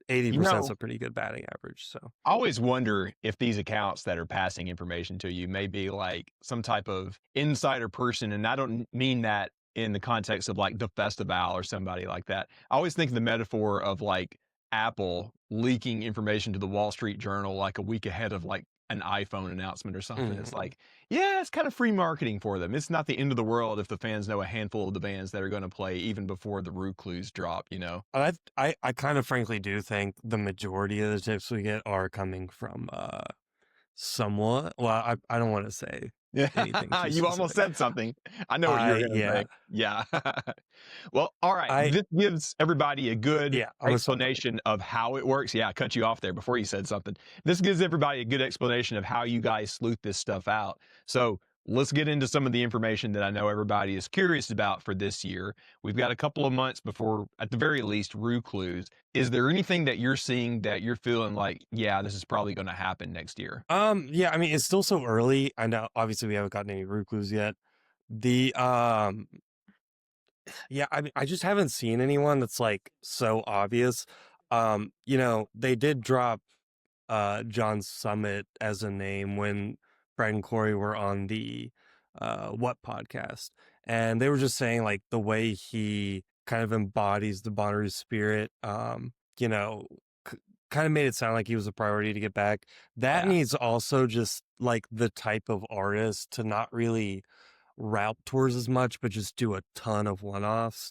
[SPEAKER 5] 80% is a pretty good batting average. So
[SPEAKER 3] I always wonder if these accounts that are passing information to you may be like some type of insider person. And I don't mean that in the context of like the festival or somebody like that. I always think the metaphor of like Apple leaking information to the Wall Street Journal like a week ahead of like an iPhone announcement or something. It's like, yeah, it's kind of free marketing for them. It's not the end of the world if the fans know a handful of the bands that are going to play even before the Rue clues drop,
[SPEAKER 5] I kind of frankly do think the majority of the tips we get are coming from somewhat. Well, I don't want to say anything too
[SPEAKER 3] You almost
[SPEAKER 5] specific.
[SPEAKER 3] said something. I know what you were going to say. Yeah. Well, all right. This gives everybody a good explanation of how it works. Yeah, I cut you off there before you said something. This gives everybody a good explanation of how you guys sleuth this stuff out. So let's get into some of the information that I know everybody is curious about for this year. We've got a couple of months before, at the very least, Rue clues. Is there anything that you're seeing that you're feeling like, yeah, this is probably going to happen next year?
[SPEAKER 5] Yeah, I mean, it's still so early. I know, obviously, we haven't gotten any Rue clues yet. Yeah, I mean, I just haven't seen anyone that's like so obvious. They did drop John Summit as a name when Brad and Corey were on the What podcast, and they were just saying like the way he kind of embodies the Bonnaroo spirit, kind of made it sound like he was a priority to get back. That needs also just like the type of artist to not really route tours as much, but just do a ton of one-offs.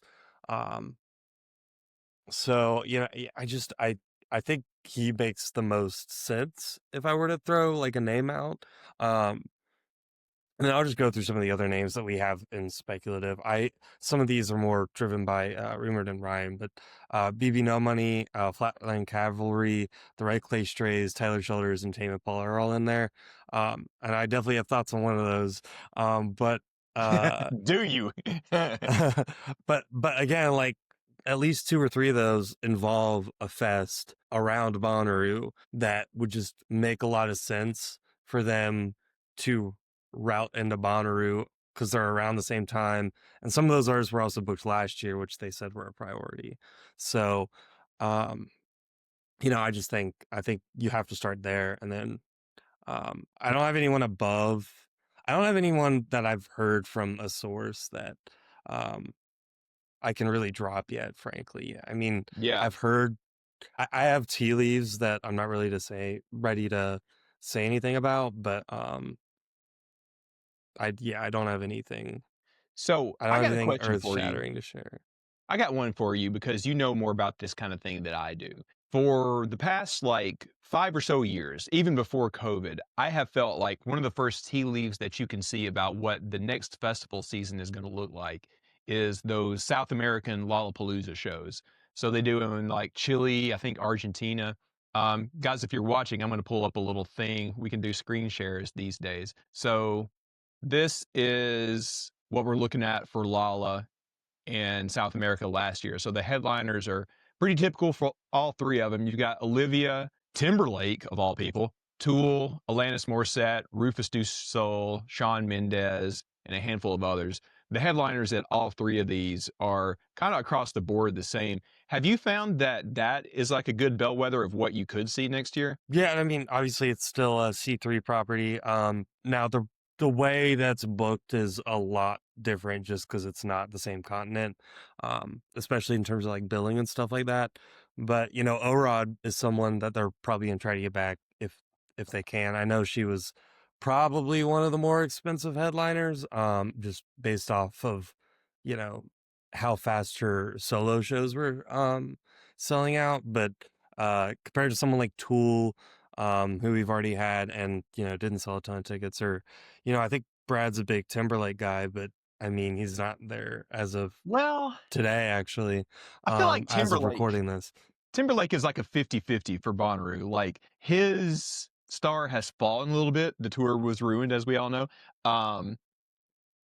[SPEAKER 5] So I think he makes the most sense if I were to throw like a name out. And then I'll just go through some of the other names that we have in speculative. Some of these are more driven by rumored and Ryan, but BB No Money, Flatline Cavalry, The Red Clay Strays, Tyler Shelters, and Tame Impala are all in there. And I definitely have thoughts on one of those. But
[SPEAKER 3] do you?
[SPEAKER 5] but again, like at least 2 or 3 of those involve a fest around Bonnaroo that would just make a lot of sense for them to route into Bonnaroo because they're around the same time. And some of those artists were also booked last year, which they said were a priority. So, I just I think you have to start there. And then I don't have anyone above. I don't have anyone that I've heard from a source that I can really drop yet, frankly. I mean,
[SPEAKER 3] Yeah.
[SPEAKER 5] I've heard, I have tea leaves that I'm not ready to say anything about, but I don't have anything.
[SPEAKER 3] So
[SPEAKER 5] I don't
[SPEAKER 3] I
[SPEAKER 5] have
[SPEAKER 3] got a
[SPEAKER 5] anything
[SPEAKER 3] question
[SPEAKER 5] earth
[SPEAKER 3] for you.
[SPEAKER 5] shattering to share.
[SPEAKER 3] I got one for you because you know more about this kind of thing than I do. For the past like 5 or so years, even before COVID, I have felt like one of the first tea leaves that you can see about what the next festival season is going to look like is those South American Lollapalooza shows. So they do them in like Chile, I think Argentina. Guys, if you're watching, I'm going to pull up a little thing. We can do screen shares these days. So this is what we're looking at for Lolla in South America last year. So the headliners are pretty typical for all three of them. You've got Olivia Timberlake, of all people, Tool, Alanis Morissette, Rufus Du Sol, Shawn Mendes, and a handful of others. The headliners at all three of these are kind of across the board the same. Have you found that that is like a good bellwether of what you could see next year?
[SPEAKER 5] Yeah, I mean, obviously it's still a C3 property. Now the way that's booked is a lot different just because it's not the same continent, especially in terms of like billing and stuff like that. But Orod is someone that they're probably gonna try to get back if they can. I know she was probably one of the more expensive headliners, just based off of how fast her solo shows were selling out. But compared to someone like Tool, who we've already had and didn't sell a ton of tickets, or I think Brad's a big Timberlake guy, but I mean he's not there as of
[SPEAKER 3] Well,
[SPEAKER 5] today, actually.
[SPEAKER 3] I feel like
[SPEAKER 5] As of recording this.
[SPEAKER 3] Timberlake is like a 50-50 for Bonnaroo. Like his star has fallen a little bit. The tour was ruined, as we all know.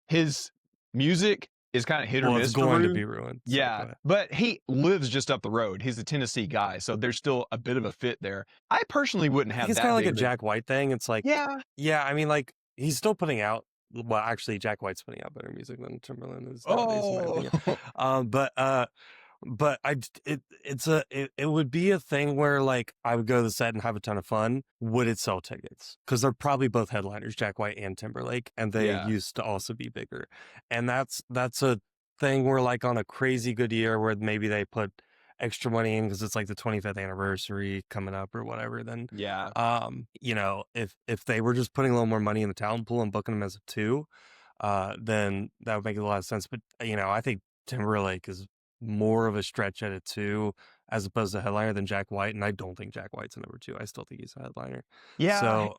[SPEAKER 3] His music is kind of hit or
[SPEAKER 5] Well,
[SPEAKER 3] miss.
[SPEAKER 5] it's going to
[SPEAKER 3] Rue.
[SPEAKER 5] be ruined. So
[SPEAKER 3] Yeah, but he lives just up the road. He's a Tennessee guy, so there's still a bit of a fit there. I personally wouldn't
[SPEAKER 5] I
[SPEAKER 3] have
[SPEAKER 5] think it's
[SPEAKER 3] that
[SPEAKER 5] kind of like
[SPEAKER 3] big
[SPEAKER 5] a
[SPEAKER 3] of
[SPEAKER 5] Jack White thing. It's like,
[SPEAKER 3] Yeah,
[SPEAKER 5] yeah, I mean, like he's still putting out. Well, actually, Jack White's putting out better music than Timberland is nowadays, in my opinion. But it would be a thing where like I would go to the set and have a ton of fun. Would it sell tickets? Because they're probably both headliners, Jack White and Timberlake, and they
[SPEAKER 3] Yeah.
[SPEAKER 5] used to also be bigger. And that's a thing where like on a crazy good year where maybe they put extra money in because it's like the 25th anniversary coming up or whatever, then
[SPEAKER 3] yeah.
[SPEAKER 5] if they were just putting a little more money in the talent pool and booking them as a two, then that would make a lot of sense. But I think Timberlake is more of a stretch at a two as opposed to headliner than Jack White, and I don't think Jack White's a number two. I still think he's a headliner.
[SPEAKER 3] Yeah,
[SPEAKER 5] So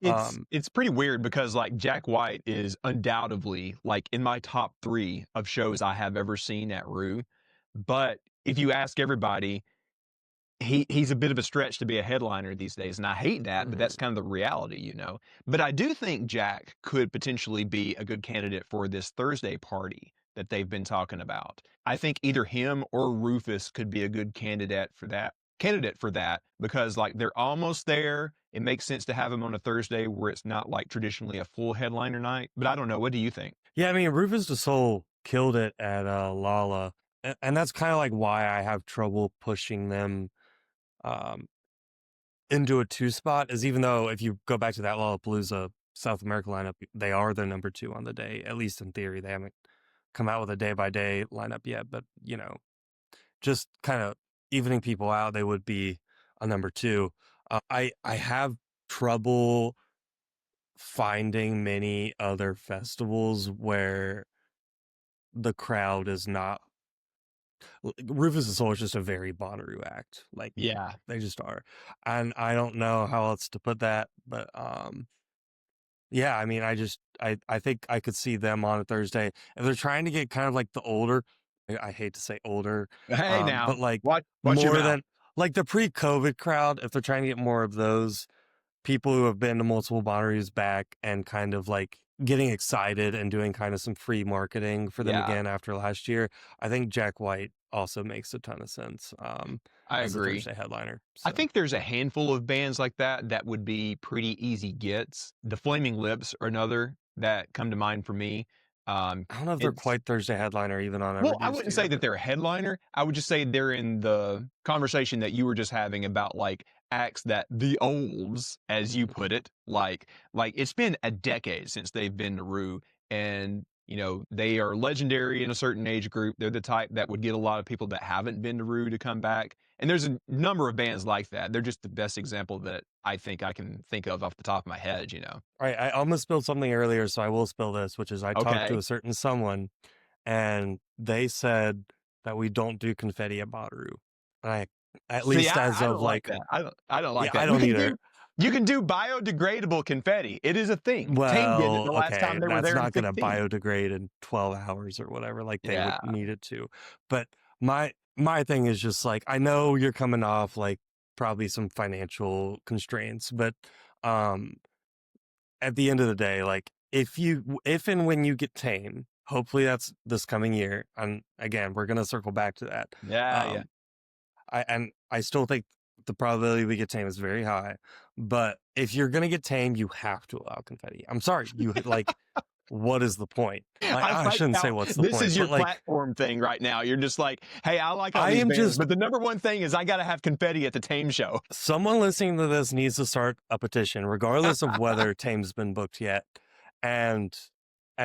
[SPEAKER 3] it's pretty weird because like Jack White is undoubtedly like in my top 3 of shows I have ever seen at Rue. But if you ask everybody, he's a bit of a stretch to be a headliner these days, and I hate that, but that's kind of the reality, But I do think Jack could potentially be a good candidate for this Thursday party that they've been talking about. I think either him or Rufus could be a good candidate for that because like they're almost there. It makes sense to have him on a Thursday where it's not like traditionally a full headliner night. But I don't know. What do you think?
[SPEAKER 5] yeah, I mean Rufus Du Sol killed it at Lolla, and that's kind of like why I have trouble pushing them into a 2 spot. Is even though if you go back to that Lollapalooza South America lineup, they are the number 2 on the day, at least in theory. They haven't come out with a day by day lineup yet, but just kind of evening people out, they would be a number 2. I have trouble finding many other festivals where the crowd is not. Rufus Du Sol is just a very Bonnaroo act. Like,
[SPEAKER 3] Yeah.
[SPEAKER 5] they just are, and I don't know how else to put that, but yeah, I mean, I think I could see them on a Thursday if they're trying to get kind of like the older. I hate to say older,
[SPEAKER 3] Hey, now,
[SPEAKER 5] but like
[SPEAKER 3] watch your
[SPEAKER 5] more
[SPEAKER 3] mouth.
[SPEAKER 5] than like the pre-COVID crowd. If they're trying to get more of those people who have been to multiple Bonnaroos back and kind of like getting excited and doing kind of some free marketing for them
[SPEAKER 3] Yeah.
[SPEAKER 5] again after last year, I think Jack White also makes a ton of sense.
[SPEAKER 3] I
[SPEAKER 5] as
[SPEAKER 3] agree.
[SPEAKER 5] a Thursday headliner.
[SPEAKER 3] I
[SPEAKER 5] So.
[SPEAKER 3] think there's a handful of bands like that would be pretty easy gets. The Flaming Lips are another that come to mind for me. Um,
[SPEAKER 5] I don't know if they're
[SPEAKER 3] it's-
[SPEAKER 5] quite Thursday headliner even on a
[SPEAKER 3] well, I
[SPEAKER 5] reduced
[SPEAKER 3] wouldn't
[SPEAKER 5] tier,
[SPEAKER 3] say that
[SPEAKER 5] but-
[SPEAKER 3] they're a headliner. I would just say they're in the conversation that you were just having about like acts that the olds, as you put it, like it's been a decade since they've been to Rue, and you know they are legendary in a certain age group. They're the type that would get a lot of people that haven't been to Rue to come back. And there's a number of bands like that. They're just the best example that I think I can think of off the top of my head, you know.
[SPEAKER 5] All right, I almost spilled something earlier, so I will spill this, which is I talked
[SPEAKER 3] Okay.
[SPEAKER 5] to a certain someone, and they said that we don't do confetti at Bonnaroo. And at least
[SPEAKER 3] I
[SPEAKER 5] as
[SPEAKER 3] don't
[SPEAKER 5] of like,
[SPEAKER 3] that. I don't like
[SPEAKER 5] Yeah,
[SPEAKER 3] that.
[SPEAKER 5] I don't
[SPEAKER 3] You can
[SPEAKER 5] either.
[SPEAKER 3] you can do biodegradable confetti. It is a thing. Tame did it
[SPEAKER 5] well,
[SPEAKER 3] the last
[SPEAKER 5] okay,
[SPEAKER 3] time they were
[SPEAKER 5] that's
[SPEAKER 3] there.
[SPEAKER 5] not
[SPEAKER 3] in
[SPEAKER 5] going to
[SPEAKER 3] 16.
[SPEAKER 5] biodegrade in 12 hours or whatever, like they
[SPEAKER 3] Yeah.
[SPEAKER 5] would need it to. But my thing is just like, I know you're coming off like probably some financial constraints, but at the end of the day, like if and when you get tame, hopefully that's this coming year. And again, we're gonna circle back to that.
[SPEAKER 3] Yeah.
[SPEAKER 5] I still think the probability we get tame is very high. But if you're gonna get tame, you have to allow confetti. I'm sorry, you like. What is the point? Like, I
[SPEAKER 3] like
[SPEAKER 5] shouldn't
[SPEAKER 3] how
[SPEAKER 5] say what's the
[SPEAKER 3] this
[SPEAKER 5] point.
[SPEAKER 3] is your
[SPEAKER 5] but like,
[SPEAKER 3] platform thing right now. You're just like, hey, I like all
[SPEAKER 5] I
[SPEAKER 3] these
[SPEAKER 5] am
[SPEAKER 3] bands,
[SPEAKER 5] just-
[SPEAKER 3] but the number one thing is I got to have confetti at the Tame show.
[SPEAKER 5] someone listening to this needs to start a petition, regardless of whether Tame's been booked yet, and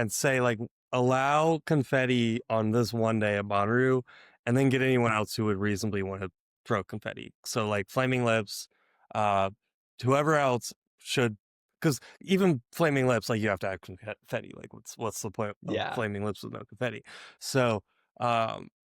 [SPEAKER 5] say like allow confetti on this one day at Bonnaroo, and then get anyone else who would reasonably want to throw confetti. So like Flaming Lips, whoever else should, because even Flaming Lips, like you have to have confetti. Like what's the point of
[SPEAKER 3] Yeah.
[SPEAKER 5] Flaming Lips with no confetti? So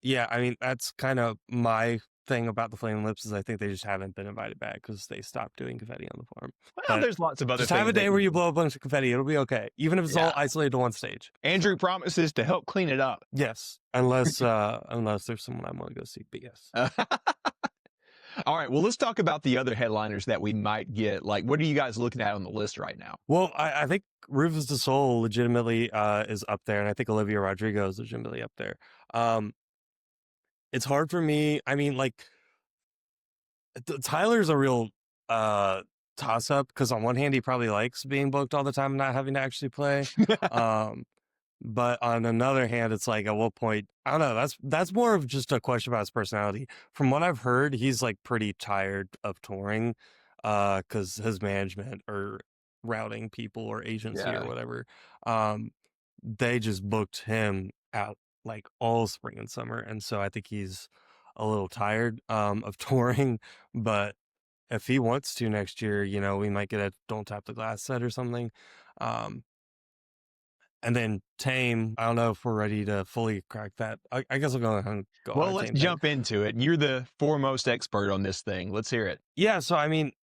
[SPEAKER 5] yeah, I mean that's kind of my thing about the Flaming Lips is I think they just haven't been invited back because they stopped doing confetti on the farm.
[SPEAKER 3] Well,
[SPEAKER 5] But
[SPEAKER 3] there's lots of other
[SPEAKER 5] Just
[SPEAKER 3] things.
[SPEAKER 5] have a
[SPEAKER 3] that
[SPEAKER 5] day where you blow a bunch of confetti. It'll be okay, even if it's all
[SPEAKER 3] Yeah.
[SPEAKER 5] isolated to one stage.
[SPEAKER 3] Andrew promises to help clean it up.
[SPEAKER 5] Yes, unless there's someone I want to go see. But yes,
[SPEAKER 3] All right. Well, let's talk about the other headliners that we might get. Like, what are you guys looking at on the list right now?
[SPEAKER 5] well, I think Rufus du Sol legitimately is up there, and I think Olivia Rodrigo is legitimately up there. It's hard for me. I mean, like Tyler's a real toss up because on one hand he probably likes being booked all the time and not having to actually play. But on another hand, it's like at what point, I don't know. That's more of just a question about his personality. From what I've heard, he's like pretty tired of touring, because his management or routing people or agency
[SPEAKER 3] Yeah.
[SPEAKER 5] or whatever, they just booked him out like all spring and summer, and so I think he's a little tired of touring. But if he wants to next year, you know, we might get a Don't Tap the Glass set or something. And then Tame, I don't know if we're ready to fully crack that. I guess I'll go ahead and go
[SPEAKER 3] Well,
[SPEAKER 5] on
[SPEAKER 3] let's
[SPEAKER 5] Tame then.
[SPEAKER 3] jump into it. You're the foremost expert on this thing. Let's hear it.
[SPEAKER 5] Yeah, so I mean,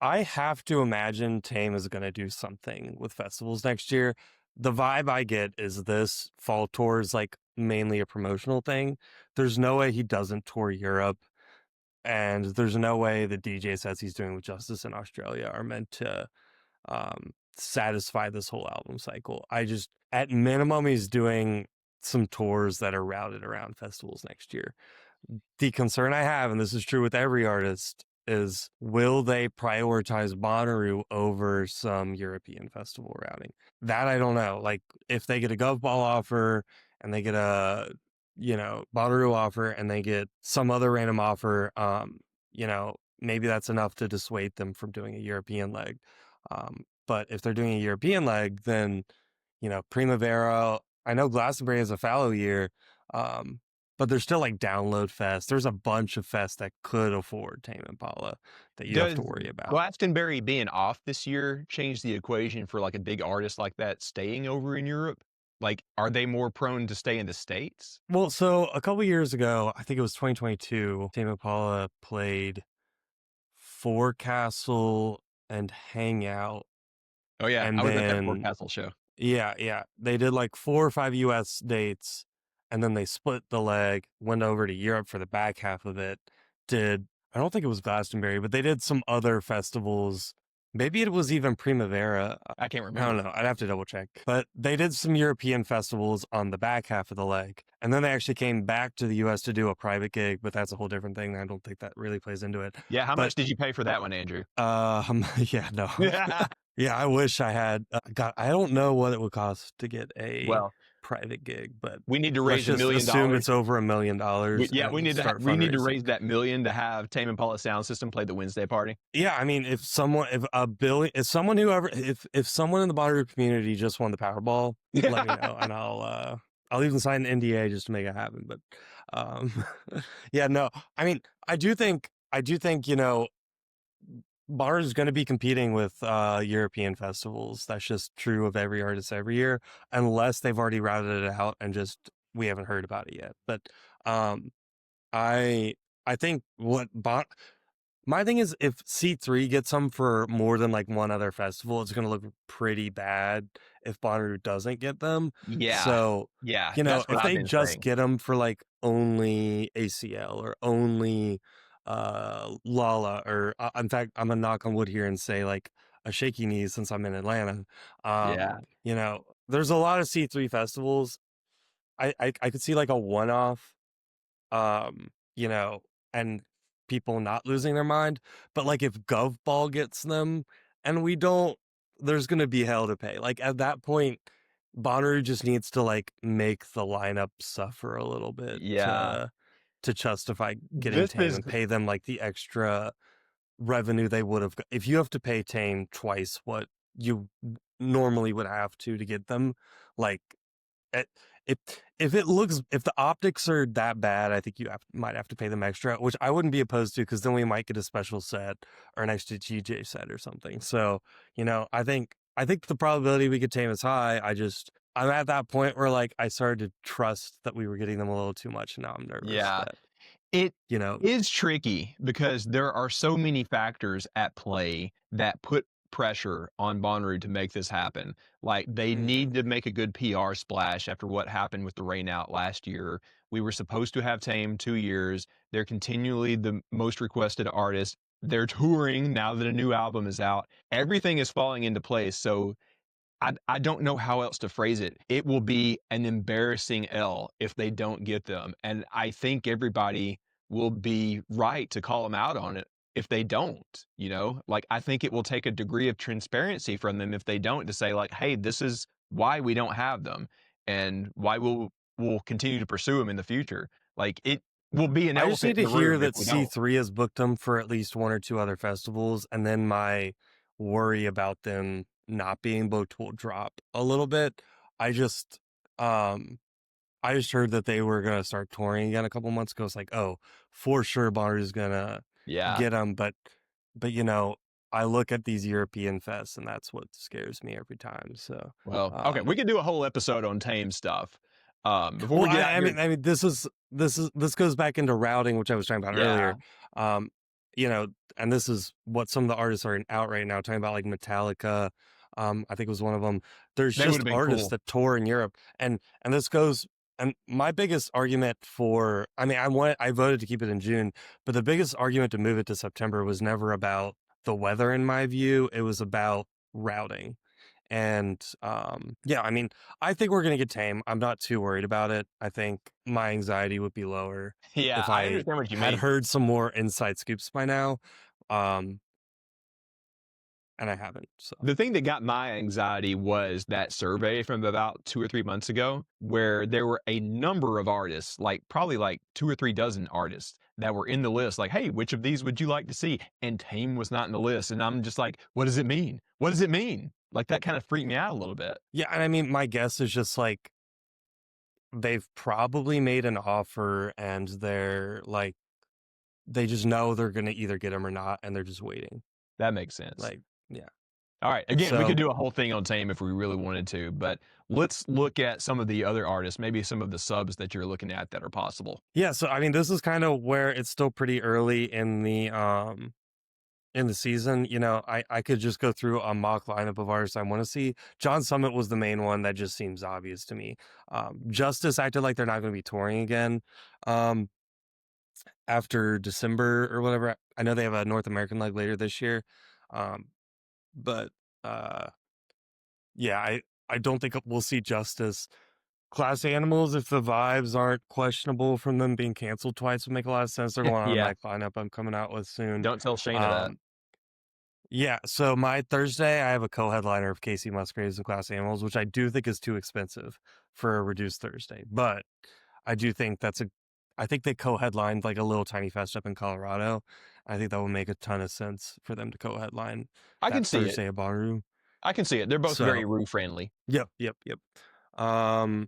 [SPEAKER 5] I have to imagine Tame is going to do something with festivals next year. The vibe I get is this fall tour is like mainly a promotional thing. There's no way he doesn't tour Europe, and there's no way the DJ sets he's doing with Justice in Australia are meant to satisfy this whole album cycle. At minimum, he's doing some tours that are routed around festivals next year. The concern I have, and this is true with every artist, is will they prioritize Bonnaroo over some European festival routing? That I don't know. Like if they get a Gov Ball offer and they get a, Bonnaroo offer and they get some other random offer, maybe that's enough to dissuade them from doing a European leg. But if they're doing a European leg, then, Primavera, I know Glastonbury has a fallow year, but there's still like Download Fest. There's a bunch of fests that could afford Tame Impala that you have to worry about.
[SPEAKER 3] Glastonbury being off this year change the equation for like a big artist like that staying over in Europe? Like, are they more prone to stay in the States?
[SPEAKER 5] Well, so a couple years ago, I think it was 2022, Tame Impala played Forecastle and Hangout.
[SPEAKER 3] Oh, yeah.
[SPEAKER 5] And
[SPEAKER 3] I was at that
[SPEAKER 5] then-
[SPEAKER 3] Forecastle show.
[SPEAKER 5] Yeah. They did like 4 or 5 US dates, and then they split the leg, went over to Europe for the back half of it. I don't think it was Glastonbury, but they did some other festivals. Maybe it was even Primavera.
[SPEAKER 3] I can't
[SPEAKER 5] I
[SPEAKER 3] remember.
[SPEAKER 5] don't know. I'd have to double check. But they did some European festivals on the back half of the leg. And then they actually came back to the US to do a private gig, but that's a whole different thing. I don't think that really plays into it.
[SPEAKER 3] Yeah, how
[SPEAKER 5] But-
[SPEAKER 3] much did you pay for that one, Andrew?
[SPEAKER 5] Yeah, no. Yeah, I wish I had. God, I don't know what it would cost to get a.
[SPEAKER 3] Well,
[SPEAKER 5] private gig, but
[SPEAKER 3] We need to
[SPEAKER 5] let's
[SPEAKER 3] raise $1
[SPEAKER 5] just
[SPEAKER 3] million.
[SPEAKER 5] assume it's over $1 million.
[SPEAKER 3] Yeah, we
[SPEAKER 5] and
[SPEAKER 3] need to
[SPEAKER 5] start
[SPEAKER 3] we need to
[SPEAKER 5] fundraising.
[SPEAKER 3] raise that $1 million to have Tame Impala Sound System play the Wednesday party.
[SPEAKER 5] Yeah, I mean, if someone in the Bonnaroo community just won the Powerball, let me know, and I'll even sign an NDA just to make it happen. But, yeah, no, I mean, I do think, Bonnaroo is going to be competing with European festivals. That's just true of every artist every year, unless they've already routed it out and just we haven't heard about it yet. But I think my thing is, if C3 gets them for more than like one other festival, it's going to look pretty bad if Bonnaroo doesn't get them.
[SPEAKER 3] Yeah.
[SPEAKER 5] So,
[SPEAKER 3] yeah,
[SPEAKER 5] if they just get them for like only ACL or only Lala, or in fact, I'm going to knock on wood here and say like a Shaky Knees since I'm in Atlanta. There's a lot of C3 festivals. I could see like a one-off, and people not losing their mind. But like if Govball gets them and we don't, there's going to be hell to pay. Like at that point, Bonnaroo just needs to like make the lineup suffer a little bit to justify getting Tame and pay them like the extra revenue they would have. If you have to pay Tame twice what you normally would have to get them, like if the optics are that bad, I think you might have to pay them extra, which I wouldn't be opposed to, because then we might get a special set or an extra DJ set or something. So, I think the probability we could Tame is high. I'm at that point where like I started to trust that we were getting them a little too much, and now I'm nervous.
[SPEAKER 3] Yeah. It is tricky because there are so many factors at play that put pressure on Bonnaroo to make this happen. Like they need to make a good PR splash after what happened with the rain out last year. We were supposed to have Tame 2 years. They're continually the most requested artist. They're touring now that a new album is out. Everything is falling into place. So I don't know how else to phrase it. It will be an embarrassing L if they don't get them. And I think everybody will be right to call them out on it if they don't, like I think it will take a degree of transparency from them if they don't, to say like, hey, this is why we don't have them and why we'll continue to pursue them in the future. Like it will be an
[SPEAKER 5] I just need to hear that C3
[SPEAKER 3] don't.
[SPEAKER 5] has booked them for at least one or two other festivals, and then my worry about them not being booked will drop a little bit. I just heard that they were going to start touring again a couple months ago. It's like, oh, for sure Bonnaroo is going to get them, but I look at these European fests and that's what scares me every time. So
[SPEAKER 3] okay, we could do a whole episode on Tame stuff. Before we
[SPEAKER 5] I mean, this goes back into routing, which I was talking about earlier. And this is what some of the artists are out right now, talking about like Metallica. I think it was one of them. There's just artists that tour in Europe, and this goes. And my biggest argument I voted to keep it in June, but the biggest argument to move it to September was never about the weather, in my view. It was about routing. And I think we're going to get Tame. I'm not too worried about it. I think my anxiety would be lower if I
[SPEAKER 3] understand what you
[SPEAKER 5] had
[SPEAKER 3] mean.
[SPEAKER 5] heard some more inside scoops by now. And I haven't. So
[SPEAKER 3] the thing that got my anxiety was that survey from about 2 or 3 months ago, where there were a number of artists, like probably like 2 or 3 dozen artists that were in the list. Like, hey, which of these would you like to see? And Tame was not in the list. And I'm just like, what does it mean? What does it mean? Like that kind of freaked me out a little bit.
[SPEAKER 5] Yeah. And I mean, my guess is just like, they've probably made an offer and they're like, they just know they're going to either get them or not. And they're just waiting.
[SPEAKER 3] That makes sense.
[SPEAKER 5] Like, yeah.
[SPEAKER 3] All right. Again, we could do a whole thing on Tame if we really wanted to, but let's look at some of the other artists, maybe some of the subs that you're looking at that are possible.
[SPEAKER 5] Yeah. So, I mean, this is kind of where it's still pretty early in the season. I could just go through a mock lineup of artists I want to see. John Summit was the main one that just seems obvious to me. Justice acted like they're not going to be touring again after December or whatever. I know they have a North American leg later this year. But I don't think we'll see Justice. Class Animals, if the vibes aren't questionable from them being canceled twice, would make a lot of sense. They're going on a lineup I'm coming out with soon.
[SPEAKER 3] Don't tell Shayna that.
[SPEAKER 5] Yeah, so my Thursday, I have a co-headliner of Casey Musgraves and Glass Animals, which I do think is too expensive for a reduced Thursday. But I do think I think they co-headlined like a little tiny fest up in Colorado. I think that would make a ton of sense for them to co-headline
[SPEAKER 3] I can
[SPEAKER 5] that
[SPEAKER 3] see it.
[SPEAKER 5] Thursday at Bonnaroo.
[SPEAKER 3] I can see it. They're both
[SPEAKER 5] So,
[SPEAKER 3] very Roo friendly.
[SPEAKER 5] Yep. And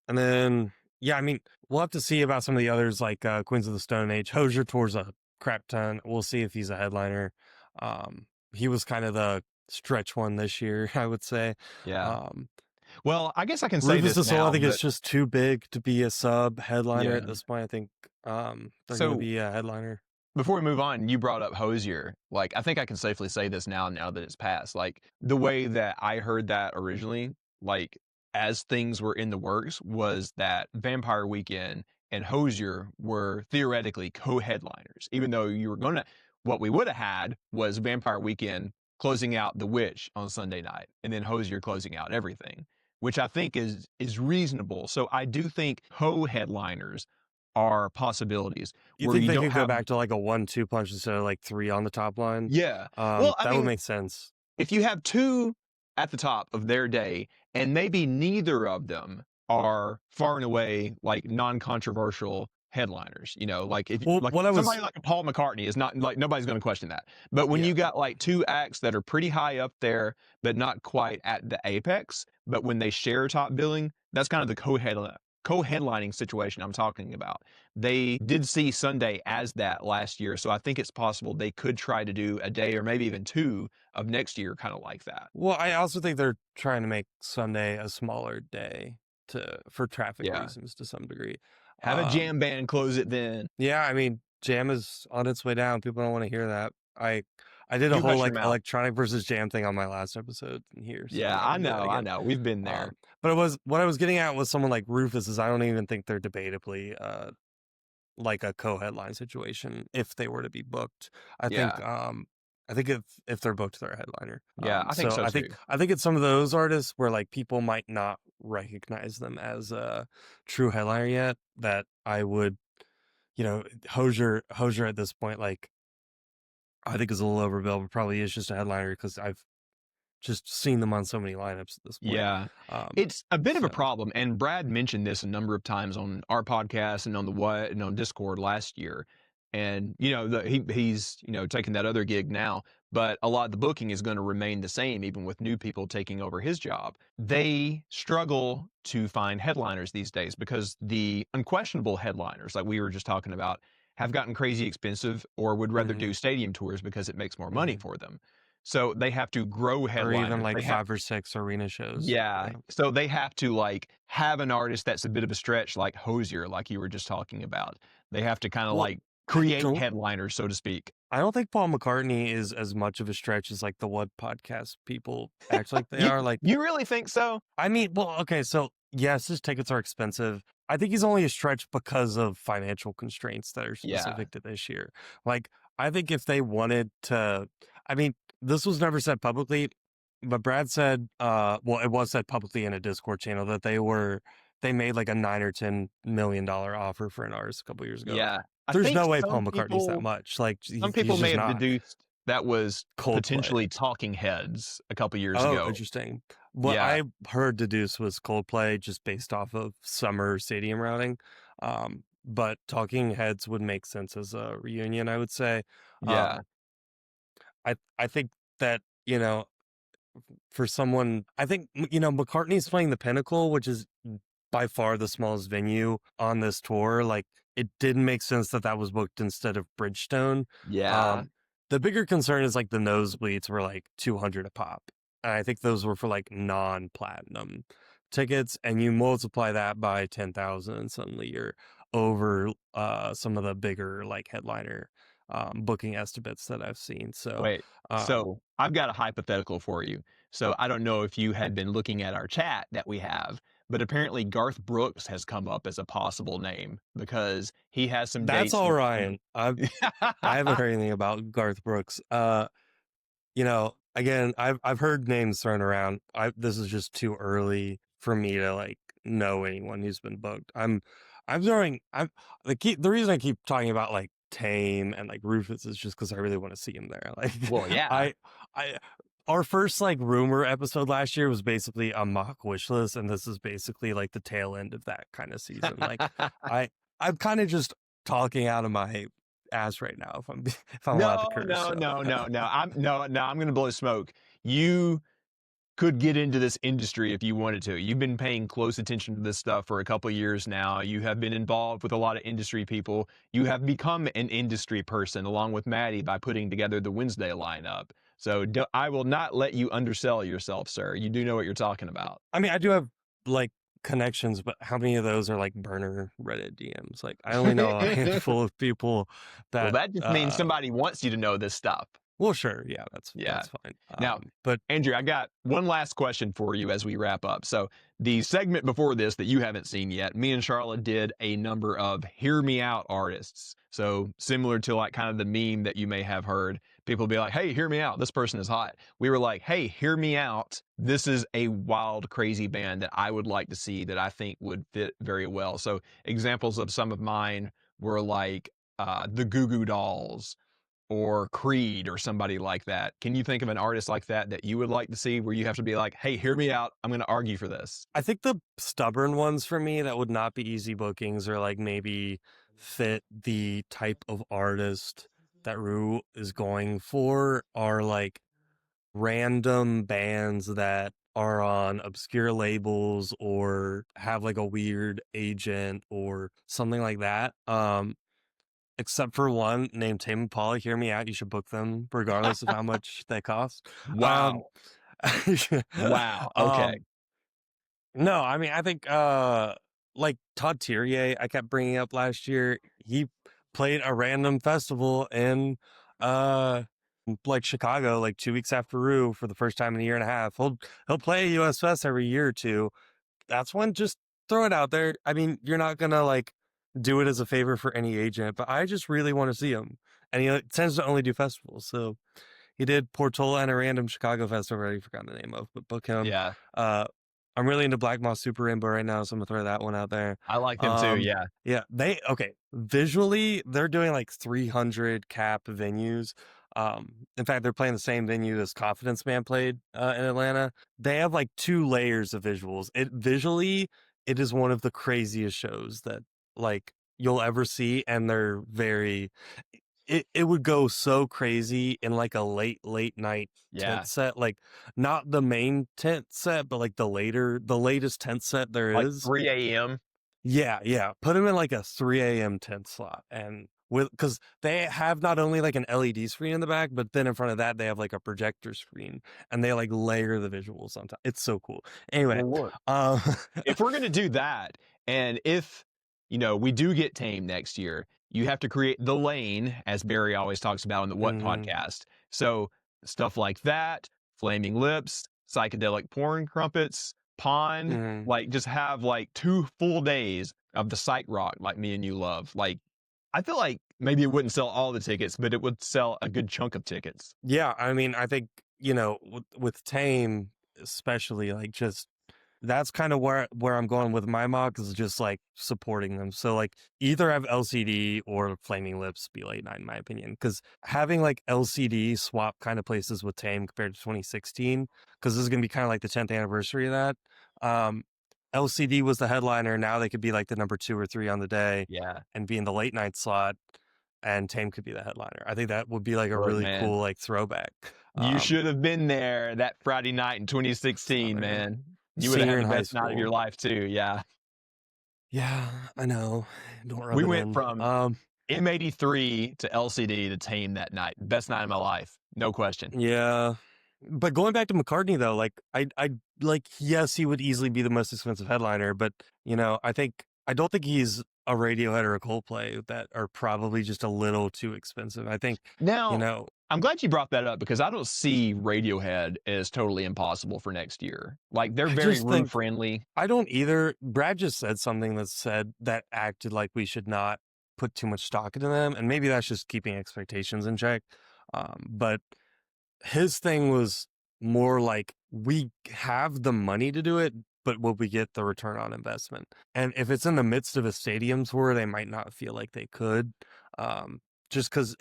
[SPEAKER 5] then, yeah, I mean, we'll have to see about some of the others like Queens of the Stone Age. Hosier tours a crap ton. We'll see if he's a headliner. He was kind of the stretch one this year, I would say.
[SPEAKER 3] Yeah. Well, I guess I can say
[SPEAKER 5] Rufus
[SPEAKER 3] this
[SPEAKER 5] the Soul,
[SPEAKER 3] now.
[SPEAKER 5] I think it's just too big to be a sub headliner at
[SPEAKER 3] Yeah.
[SPEAKER 5] this point. I think they're
[SPEAKER 3] So-
[SPEAKER 5] going to be a headliner.
[SPEAKER 3] Before we move on, you brought up Hosier. Like, I think I can safely say this now that it's passed. Like, the way that I heard that originally, like, as things were in the works, was that Vampire Weekend and Hosier were theoretically co-headliners, even though what we would have had was Vampire Weekend closing out The Witch on Sunday night, and then Hosier closing out everything, which I think is reasonable. So I do think co-headliners are possibilities.
[SPEAKER 5] You
[SPEAKER 3] where
[SPEAKER 5] think they
[SPEAKER 3] don't
[SPEAKER 5] could go
[SPEAKER 3] have-
[SPEAKER 5] back to like a 1-2 punch instead of like 3 on the top line?
[SPEAKER 3] Yeah. Well, I
[SPEAKER 5] that
[SPEAKER 3] mean,
[SPEAKER 5] would make sense.
[SPEAKER 3] if you have 2 at the top of their day, and maybe neither of them are far and away like non-controversial headliners, like if
[SPEAKER 5] Well,
[SPEAKER 3] like
[SPEAKER 5] what I was-
[SPEAKER 3] somebody like a Paul McCartney is not like nobody's going to question that. But when you got like 2 acts that are pretty high up there, but not quite at the apex, but when they share top billing, that's kind of the co-headlining situation I'm talking about. They did see Sunday as that last year, so I think it's possible they could try to do a day or maybe even 2 of next year kind of like that.
[SPEAKER 5] Well, I also think they're trying to make Sunday a smaller day for traffic
[SPEAKER 3] Yeah.
[SPEAKER 5] reasons to some degree.
[SPEAKER 3] Have a jam band close it then.
[SPEAKER 5] Yeah, I mean, jam is on its way down. People don't want to hear that. I did a
[SPEAKER 3] You
[SPEAKER 5] whole
[SPEAKER 3] hush
[SPEAKER 5] like
[SPEAKER 3] your mouth.
[SPEAKER 5] electronic versus jam thing on my last episode here. So
[SPEAKER 3] Yeah,
[SPEAKER 5] I'm
[SPEAKER 3] I
[SPEAKER 5] gonna do that
[SPEAKER 3] know.
[SPEAKER 5] again.
[SPEAKER 3] We've been there.
[SPEAKER 5] But what I was getting at with someone like Rufus is I don't even think they're debatably like a co-headline situation if they were to be booked. I think if they're booked, they're a headliner.
[SPEAKER 3] Yeah, I think so,
[SPEAKER 5] I
[SPEAKER 3] too.
[SPEAKER 5] think it's some of those artists where like people might not recognize them as a true headliner yet. That I would, Hosier at this point, like I think is a little overbilled, but probably is just a headliner because I've just seen them on so many lineups at this point.
[SPEAKER 3] Yeah. It's a bit of a problem, and Brad mentioned this a number of times on our podcast and on and on Discord last year. And he's taking that other gig now, but a lot of the booking is going to remain the same, even with new people taking over his job. They struggle to find headliners these days because the unquestionable headliners, like we were just talking about, have gotten crazy expensive or would rather do stadium tours because it makes more money for them. So they have to grow headliners.
[SPEAKER 5] Or even like
[SPEAKER 3] They
[SPEAKER 5] 5 or 6 arena shows.
[SPEAKER 3] Yeah. So they have to like have an artist that's a bit of a stretch, like Hosier, like you were just talking about. They have to kind of like create headliners, so to speak.
[SPEAKER 5] I don't think Paul McCartney is as much of a stretch as like the What podcast people act like they are. Like,
[SPEAKER 3] You really think so?
[SPEAKER 5] I mean, well, okay, so yes, his tickets are expensive. I think he's only a stretch because of financial constraints that are specific to this year. Like, I think if they wanted to, I mean, this was never said publicly, but Brad said, well, it was said publicly in a Discord channel that they made like a $9 or $10 million offer for an artist a couple years ago.
[SPEAKER 3] Yeah.
[SPEAKER 5] There's no way Paul McCartney's that much. Like,
[SPEAKER 3] some people may have deduced that was
[SPEAKER 5] Coldplay.
[SPEAKER 3] potentially Talking Heads a couple years
[SPEAKER 5] Oh,
[SPEAKER 3] ago.
[SPEAKER 5] interesting. What I heard deduce was Coldplay just based off of summer stadium routing. But Talking Heads would make sense as a reunion, I would say.
[SPEAKER 3] Yeah.
[SPEAKER 5] I think that, for someone, I think, McCartney's playing the Pinnacle, which is by far the smallest venue on this tour. Like, it didn't make sense that was booked instead of Bridgestone.
[SPEAKER 3] Yeah.
[SPEAKER 5] The bigger concern is like the nosebleeds were like $200 a pop. And I think those were for like non-platinum tickets. And you multiply that by 10,000 and suddenly you're over some of the bigger like headliner booking estimates that I've seen. So
[SPEAKER 3] Wait, so I've got a hypothetical for you. So I don't know if you had been looking at our chat that we have, but apparently Garth Brooks has come up as a possible name because he has some
[SPEAKER 5] that's
[SPEAKER 3] dates.
[SPEAKER 5] all, Ryan. I haven't heard anything about Garth Brooks. Again, I've heard names thrown around. This is just too early for me to like know anyone who's been booked. The reason I keep talking about like Tame and like Rufus is just because I really want to see him there. Like,
[SPEAKER 3] Well, yeah.
[SPEAKER 5] I our first like rumor episode last year was basically a mock wish list, and this is basically like the tail end of that kind of season. Like, I'm kind of just talking out of my ass right now if I'm allowed to curse.
[SPEAKER 3] I'm going to blow smoke. You could get into this industry if you wanted to. You've been paying close attention to this stuff for a couple of years now. You have been involved with a lot of industry people. You have become an industry person along with Maddie by putting together the Wednesday lineup. So I will not let you undersell yourself, sir. You do know what you're talking about.
[SPEAKER 5] I mean, I do have like connections, but how many of those are like burner Reddit DMs? Like, I only know a handful of people that.
[SPEAKER 3] Well, that just means somebody wants you to know this stuff.
[SPEAKER 5] Well, sure. Yeah, that's fine.
[SPEAKER 3] Now,
[SPEAKER 5] but
[SPEAKER 3] Andrew, I got one last question for you as we wrap up. So the segment before this that you haven't seen yet, me and Sharla did a number of hear me out artists. So similar to like kind of the meme that you may have heard, people be like, hey, hear me out. This person is hot. We were like, hey, hear me out. This is a wild, crazy band that I would like to see that I think would fit very well. So examples of some of mine were like the Goo Goo Dolls, or Creed or somebody like that. Can you think of an artist like that you would like to see where you have to be like, hey, hear me out. I'm going to argue for this.
[SPEAKER 5] I think the stubborn ones for me that would not be easy bookings or like maybe fit the type of artist that Rue is going for are like random bands that are on obscure labels or have like a weird agent or something like that. Except for one named Tame Impala. Hear me out. You should book them regardless of how much they cost.
[SPEAKER 3] Wow. Wow. Okay.
[SPEAKER 5] No, I mean, I think like Todd Thierry, I kept bringing up last year. He played a random festival in like Chicago, like 2 weeks after Rue for the first time in a year and a half. He'll play a US Fest every year or two. That's one. Just throw it out there. I mean, you're not gonna like do it as a favor for any agent, but I just really want to see him. And he tends to only do festivals. So he did Portola and a random Chicago festival I already forgot the name of, but book him.
[SPEAKER 3] Yeah.
[SPEAKER 5] I'm really into Black Moss Super Rainbow right now, so I'm gonna throw that one out there.
[SPEAKER 3] I like them too, yeah.
[SPEAKER 5] Yeah, visually, they're doing like 300 cap venues. In fact, they're playing the same venue as Confidence Man played in Atlanta. They have like 2 layers of visuals. It is one of the craziest shows that like you'll ever see, and they're very it would go so crazy in like a late night tent set, like not the main tent set, but like the latest tent set there
[SPEAKER 3] like
[SPEAKER 5] is
[SPEAKER 3] 3 a.m.
[SPEAKER 5] Yeah, put them in like a 3 a.m. tent slot, and because they have not only like an LED screen in the back, but then in front of that they have like a projector screen, and they like layer the visuals on top. It's so cool. Anyway,
[SPEAKER 3] if we're gonna do that, and if we do get Tame next year, you have to create the lane, as Barry always talks about in the What podcast. So stuff like that, Flaming Lips, Psychedelic Porn Crumpets, Pond, like just have like 2 full days of the psych rock like me and you love. Like, I feel like maybe it wouldn't sell all the tickets, but it would sell a good chunk of tickets.
[SPEAKER 5] Yeah, I mean, I think, with Tame, especially, like just that's kind of where I'm going with my mock is just like supporting them. So like either have LCD or Flaming Lips be late night in my opinion, because having like LCD swap kind of places with Tame compared to 2016, because this is gonna be kind of like the 10th anniversary of that. LCD was the headliner. Now they could be like the number 2 or 3 on the day, and be in the late night slot, and Tame could be the headliner. I think that would be like a really cool like throwback.
[SPEAKER 3] You should have been there that Friday night in 2016, man. You would have had the best night of your life too, yeah.
[SPEAKER 5] Yeah, I know.
[SPEAKER 3] We went from M83 to LCD to Tame that night. Best night of my life, no question.
[SPEAKER 5] Yeah, but going back to McCartney though, like I like yes, he would easily be the most expensive headliner, but I don't think he's a Radiohead or a Coldplay that are probably just a little too expensive. I think
[SPEAKER 3] now, I'm glad you brought that up because I don't see Radiohead as totally impossible for next year. Like they're very room friendly.
[SPEAKER 5] I don't either. Brad just said something that acted like we should not put too much stock into them, and maybe that's just keeping expectations in check. But his thing was more like we have the money to do it, but will we get the return on investment? And if it's in the midst of a stadium tour, they might not feel like they could. just because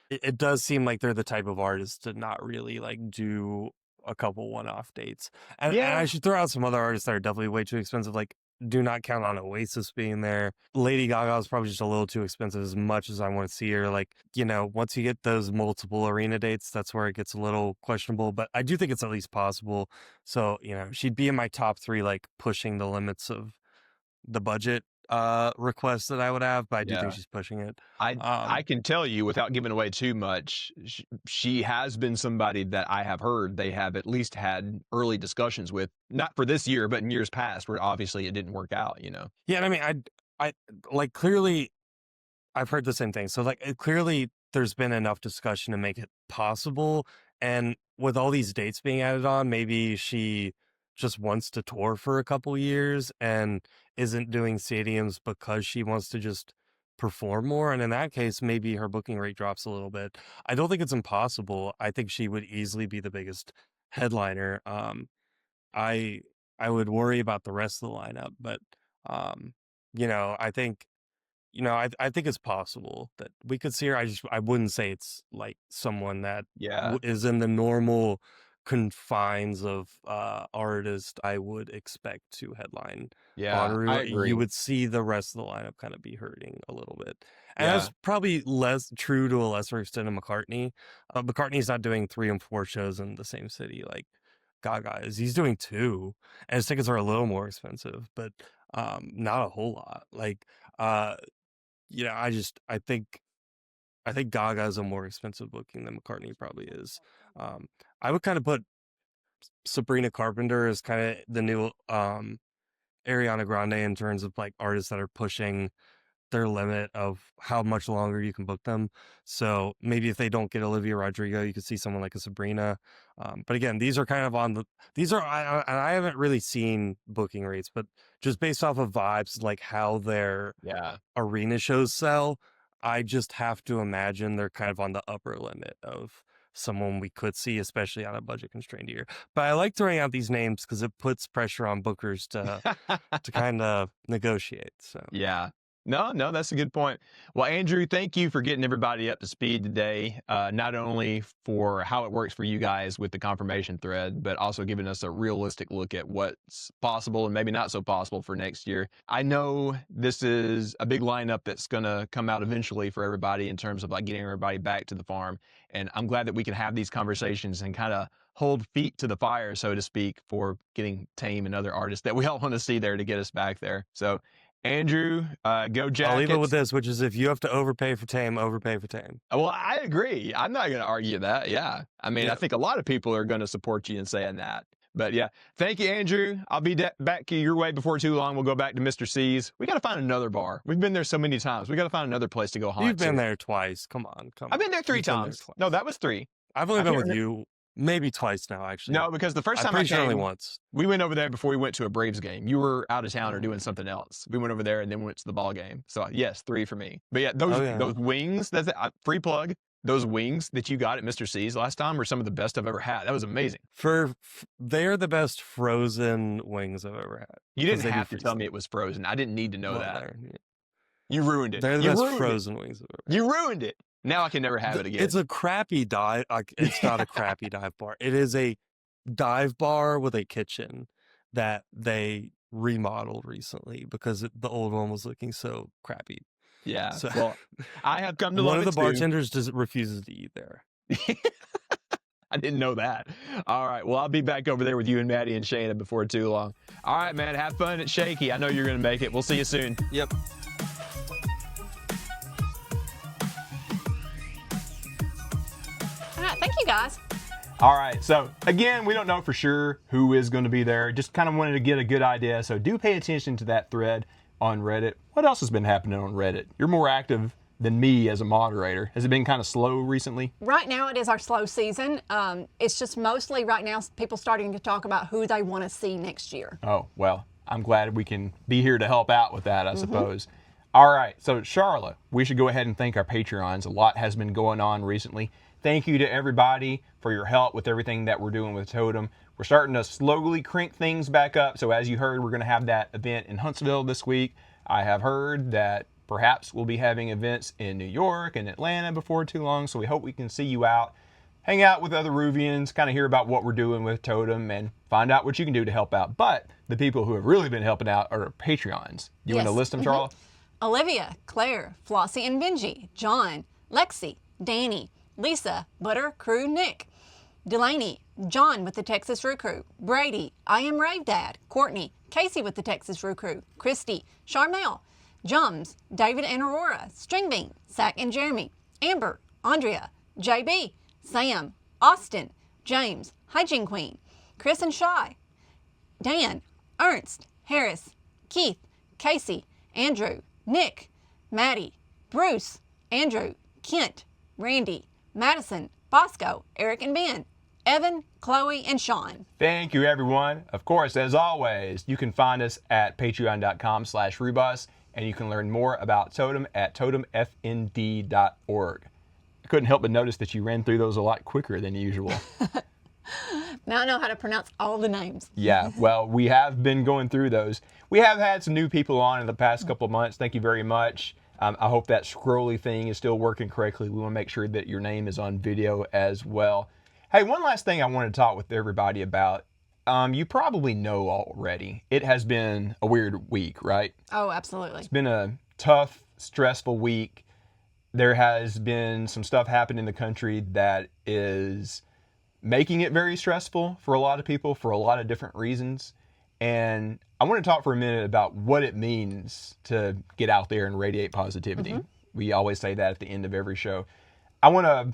[SPEAKER 5] it does seem like they're the type of artists to not really like do a couple one-off dates. And I
[SPEAKER 3] Yeah.
[SPEAKER 5] should throw out some other artists that are definitely way too expensive. Like, do not count on Oasis being there. Lady Gaga is probably just a little too expensive as much as I want to see her. Like, once you get those multiple arena dates, that's where it gets a little questionable. But I do think it's at least possible. So, she'd be in my top 3, like pushing the limits of the budget request that I would have, but I do think
[SPEAKER 3] Yeah.
[SPEAKER 5] she's pushing it.
[SPEAKER 3] I can tell you without giving away too much, she has been somebody that I have heard they have at least had early discussions with, not for this year, but in years past where obviously it didn't work out,
[SPEAKER 5] Yeah, and I mean, I like clearly I've heard the same thing. So like clearly there's been enough discussion to make it possible. And with all these dates being added on, maybe she just wants to tour for a couple years and isn't doing stadiums because she wants to just perform more. And in that case, maybe her booking rate drops a little bit. I don't think it's impossible. I think she would easily be the biggest headliner. I I would worry about the rest of the lineup, but um, I think I think it's possible that we could see her. I wouldn't say it's like someone that
[SPEAKER 3] Yeah.
[SPEAKER 5] is in the normal confines of artist I would expect to headline
[SPEAKER 3] Yeah, I
[SPEAKER 5] Bonnaroo.
[SPEAKER 3] agree.
[SPEAKER 5] You would see the rest of the lineup kind of be hurting a little bit. And
[SPEAKER 3] Yeah.
[SPEAKER 5] that's probably less true to a lesser extent of McCartney. McCartney's not doing 3 and 4 shows in the same city like Gaga is. He's doing 2, and his tickets are a little more expensive, but not a whole lot. Like I think Gaga is a more expensive booking than McCartney probably is. I would kind of put Sabrina Carpenter as kind of the new Ariana Grande in terms of like artists that are pushing their limit of how much longer you can book them. So maybe if they don't get Olivia Rodrigo, you could see someone like a Sabrina. But again, these are kind of I haven't really seen booking rates, but just based off of vibes, like how their
[SPEAKER 3] Yeah.
[SPEAKER 5] arena shows sell, I just have to imagine they're kind of on the upper limit of someone we could see, especially on a budget constrained year. But I like throwing out these names because it puts pressure on bookers to kind of negotiate. So
[SPEAKER 3] Yeah. No, that's a good point. Well, Andrew, thank you for getting everybody up to speed today, not only for how it works for you guys with the confirmation thread, but also giving us a realistic look at what's possible and maybe not so possible for next year. I know this is a big lineup that's going to come out eventually for everybody in terms of like getting everybody back to the farm. And I'm glad that we can have these conversations and kind of hold feet to the fire, so to speak, for getting Tame and other artists that we all want to see there to get us back there. So Andrew, go Jackets.
[SPEAKER 5] I'll leave it with this, which is if you have to overpay for Tame, overpay for Tame.
[SPEAKER 3] Well, I agree. I'm not going to argue that. Yeah. I mean, I think a lot of people are going to support you in saying that. But yeah, thank you, Andrew. I'll be back your way before too long. We'll go back to Mr. C's. We got to find another bar. We've been there so many times. We got to find another place to go haunt.
[SPEAKER 5] You've been there twice. Come on.
[SPEAKER 3] I've been there 3 times. No, that was 3.
[SPEAKER 5] I've only been with you maybe twice now, actually.
[SPEAKER 3] No, because the first time
[SPEAKER 5] I'm
[SPEAKER 3] I
[SPEAKER 5] pretty sure
[SPEAKER 3] came,
[SPEAKER 5] only once.
[SPEAKER 3] We went over there before we went to a Braves game. You were out of town or doing something else. We went over there and then went to the ball game. So yes, 3 for me. But yeah, those wings, that's a free plug. Those wings that you got at Mr. C's last time were some of the best I've ever had. That was amazing.
[SPEAKER 5] They're the best frozen wings I've ever had.
[SPEAKER 3] You didn't have to tell me it was frozen. I didn't need to know that. You ruined it.
[SPEAKER 5] They're the best frozen wings I've ever had.
[SPEAKER 3] You ruined it. Now I can never have it again.
[SPEAKER 5] It's a crappy dive. It's not a crappy dive bar. It is a dive bar with a kitchen that they remodeled recently because the old one was looking so crappy.
[SPEAKER 3] Yeah.
[SPEAKER 5] So,
[SPEAKER 3] well, I have come to love it.
[SPEAKER 5] One of the bartenders just refuses to eat there.
[SPEAKER 3] I didn't know that. All right. Well, I'll be back over there with you and Maddie and Shayna before too long. All right, man. Have fun at Shaky. I know you're going to make it. We'll see you soon.
[SPEAKER 5] Yep.
[SPEAKER 2] All right, thank you guys.
[SPEAKER 3] All right, so again, we don't know for sure who is going to be there. Just kind of wanted to get a good idea, so do pay attention to that thread on Reddit. What else has been happening on Reddit? You're more active than me as a moderator. Has it been kind of slow recently?
[SPEAKER 2] Right now it is our slow season. It's just mostly right now people starting to talk about who they want to see next year.
[SPEAKER 3] Oh, well, I'm glad we can be here to help out with that, I suppose. All right, so Sharla, we should go ahead and thank our Patreons. A lot has been going on recently. Thank you to everybody for your help with everything that we're doing with Totem. We're starting to slowly crank things back up. So as you heard, we're going to have that event in Huntsville this week. I have heard that Perhaps we'll be having events in New York and Atlanta before too long, so we hope we can see you out, hang out with other Ruvians, kind of hear about what we're doing with Totem, and find out what you can do to help out. But the people who have really been helping out are our Patreons. Do you want to list them, Sharla?
[SPEAKER 2] Olivia, Claire, Flossie and Benji, John, Lexi, Danny, Lisa, Butter, Crew, Nick, Delaney, John with the Texas Roo Crew, Brady, I Am Rave Dad, Courtney, Casey with the Texas Roo Crew, Christy, Charmel, Jums, David and Aurora, String Bean, Zach and Jeremy, Amber, Andrea, JB, Sam, Austin, James, Hygiene Queen, Chris and Shy, Dan, Ernst, Harris, Keith, Casey, Andrew, Nick, Maddie, Bruce, Andrew, Kent, Randy, Madison, Bosco, Eric and Ben, Evan, Chloe, and Sean.
[SPEAKER 3] Thank you, everyone. Of course, as always, you can find us at patreon.com/Rubus, and you can learn more about Totem at totemfnd.org. I couldn't help but notice that you ran through those a lot quicker than usual.
[SPEAKER 2] Now I know how to pronounce all the names.
[SPEAKER 3] Yeah, well, we have been going through those. We have had some new people on in the past couple of months. Thank you very much. I hope that scrolly thing is still working correctly. We want to make sure that your name is on video as well. Hey, one last thing I want to talk with everybody about. You probably know already. It has been a weird week, right?
[SPEAKER 2] Oh, absolutely.
[SPEAKER 3] It's been a tough, stressful week. There has been some stuff happening in the country that is making it very stressful for a lot of people for a lot of different reasons. And I want to talk for a minute about what it means to get out there and radiate positivity. We always say that at the end of every show. I want to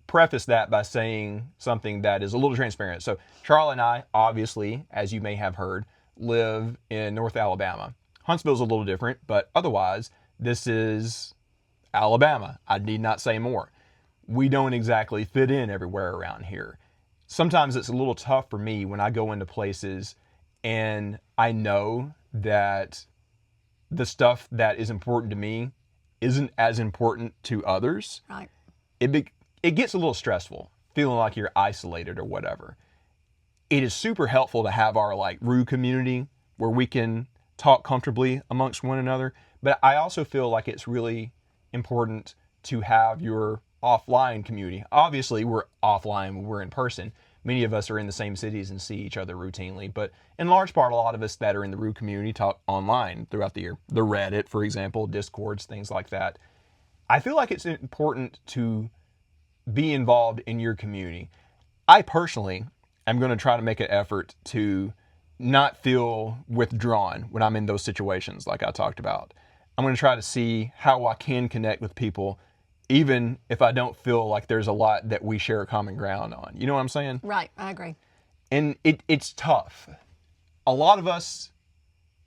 [SPEAKER 3] preface that by saying something that is a little transparent. So Sharla and I, obviously, as you may have heard, live in North Alabama. Huntsville's a little different, but otherwise, this is Alabama. I need not say more. We don't exactly fit in everywhere around here. Sometimes it's a little tough for me when I go into places and I know that the stuff that is important to me isn't as important to others.
[SPEAKER 2] Right.
[SPEAKER 3] It gets a little stressful, feeling like you're isolated or whatever. It is super helpful to have our Roo community where we can talk comfortably amongst one another. But I also feel like it's really important to have your offline community. Obviously, we're offline when we're in person. Many of us are in the same cities and see each other routinely. But in large part, a lot of us that are in the Roo community talk online throughout the year. The Reddit, for example, Discords, things like that. I feel like it's important to be involved in your community. I personally am going to try to make an effort to not feel withdrawn when I'm in those situations like I talked about. I'm going to try to see how I can connect with people even if I don't feel like there's a lot that we share common ground on. You know what I'm saying?
[SPEAKER 2] Right, I agree.
[SPEAKER 3] And it's tough. A lot of us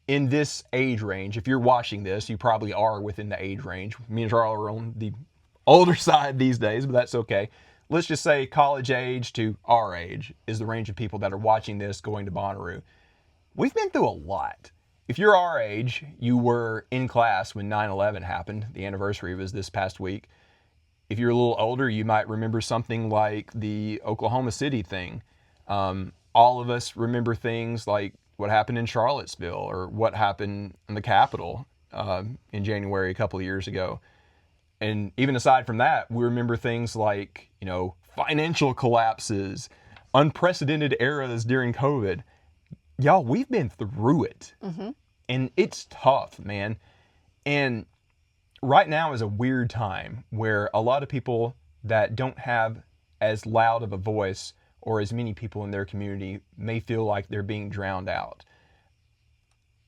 [SPEAKER 3] in this age range, if you're watching this, you probably are within the age range. Me and Charles are on the older side these days, but that's okay. Let's just say college age to our age is the range of people that are watching this going to Bonnaroo. We've been through a lot. If you're our age, you were in class when 9/11 happened. The anniversary was this past week. If you're a little older, you might remember something like the Oklahoma City thing. All of us remember things like what happened in Charlottesville or what happened in the Capitol in January a couple of years ago. And even aside from that, we remember things like, financial collapses, unprecedented eras during COVID. Y'all, we've been through it. And it's tough, man. And right now is a weird time where a lot of people that don't have as loud of a voice or as many people in their community may feel like they're being drowned out.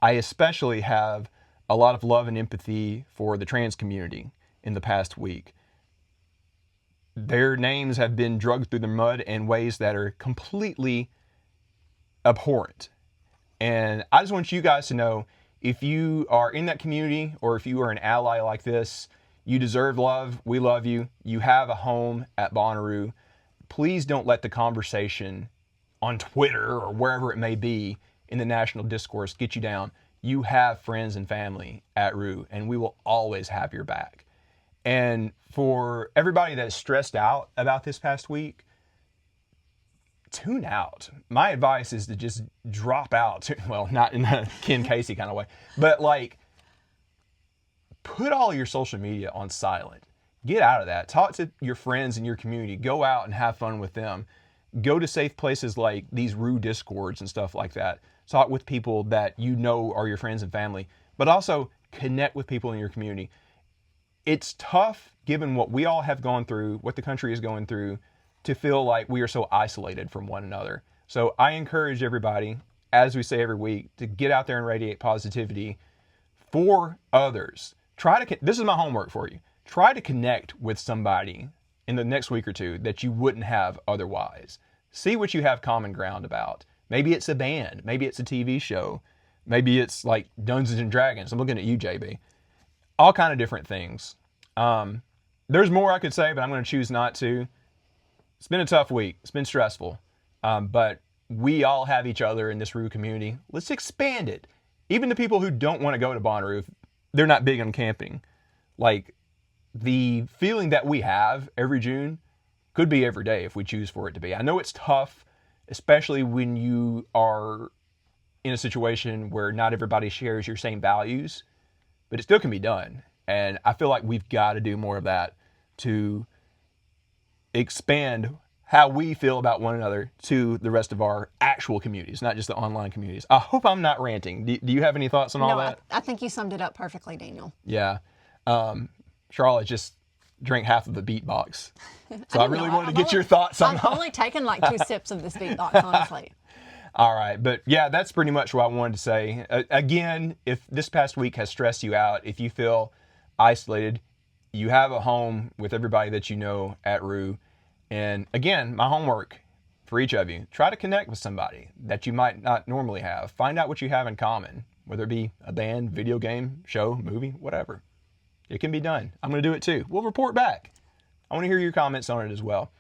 [SPEAKER 3] I especially have a lot of love and empathy for the trans community in the past week. Their names have been dragged through the mud in ways that are completely abhorrent. And I just want you guys to know, if you are in that community or if you are an ally like this, you deserve love. We love you. You have a home at Bonnaroo. Please don't let the conversation on Twitter or wherever it may be in the national discourse get you down. You have friends and family at Roo, and we will always have your back. And for everybody that's stressed out about this past week, tune out. My advice is to just drop out. Well, not in a Ken Casey kind of way, but put all your social media on silent. Get out of that. Talk to your friends in your community. Go out and have fun with them. Go to safe places like these Rue Discords and stuff like that. Talk with people that you know are your friends and family, but also connect with people in your community. It's tough, given what we all have gone through, what the country is going through, to feel like we are so isolated from one another. So I encourage everybody, as we say every week, to get out there and radiate positivity for others. This is my homework for you. Try to connect with somebody in the next week or two that you wouldn't have otherwise. See what you have common ground about. Maybe it's a band. Maybe it's a TV show. Maybe it's like Dungeons and Dragons. I'm looking at you, JB. All kind of different things. There's more I could say, but I'm going to choose not to. It's been a tough week. It's been stressful. But we all have each other in this Rue community. Let's expand it. Even the people who don't want to go to Bonnaroo, if they're not big on camping. Like, the feeling that we have every June could be every day if we choose for it to be. I know it's tough, especially when you are in a situation where not everybody shares your same values, but it still can be done. And I feel like we've got to do more of that to expand how we feel about one another to the rest of our actual communities, not just the online communities. I hope I'm not ranting. Do you have any thoughts on all that?
[SPEAKER 2] I think you summed it up perfectly, Daniel.
[SPEAKER 3] Yeah. Sharla just drank half of the beatbox. So I really wanted to get your thoughts on
[SPEAKER 2] I've only taken like 2 sips of this beatbox, honestly.
[SPEAKER 3] All right. But yeah, that's pretty much what I wanted to say. Again, if this past week has stressed you out, if you feel isolated, you have a home with everybody that you know at Rue. And again, my homework for each of you, try to connect with somebody that you might not normally have. Find out what you have in common, whether it be a band, video game, show, movie, whatever. It can be done. I'm going to do it too. We'll report back. I want to hear your comments on it as well.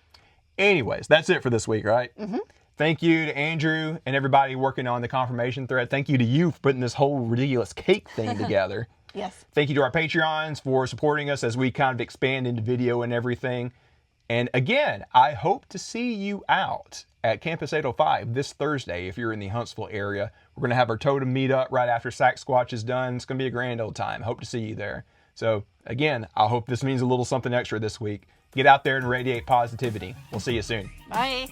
[SPEAKER 3] Anyways, that's it for this week, right? Mm-hmm. Thank you to Andrew and everybody working on the confirmation thread. Thank you to you for putting this whole ridiculous cake thing together.
[SPEAKER 2] Yes.
[SPEAKER 3] Thank you to our Patreons for supporting us as we kind of expand into video and everything. And again, I hope to see you out at Campus 805 this Thursday if you're in the Huntsville area. We're going to have our totem meetup right after Sack Squatch is done. It's going to be a grand old time. Hope to see you there. So again, I hope this means a little something extra this week. Get out there and radiate positivity. We'll see you soon.
[SPEAKER 2] Bye.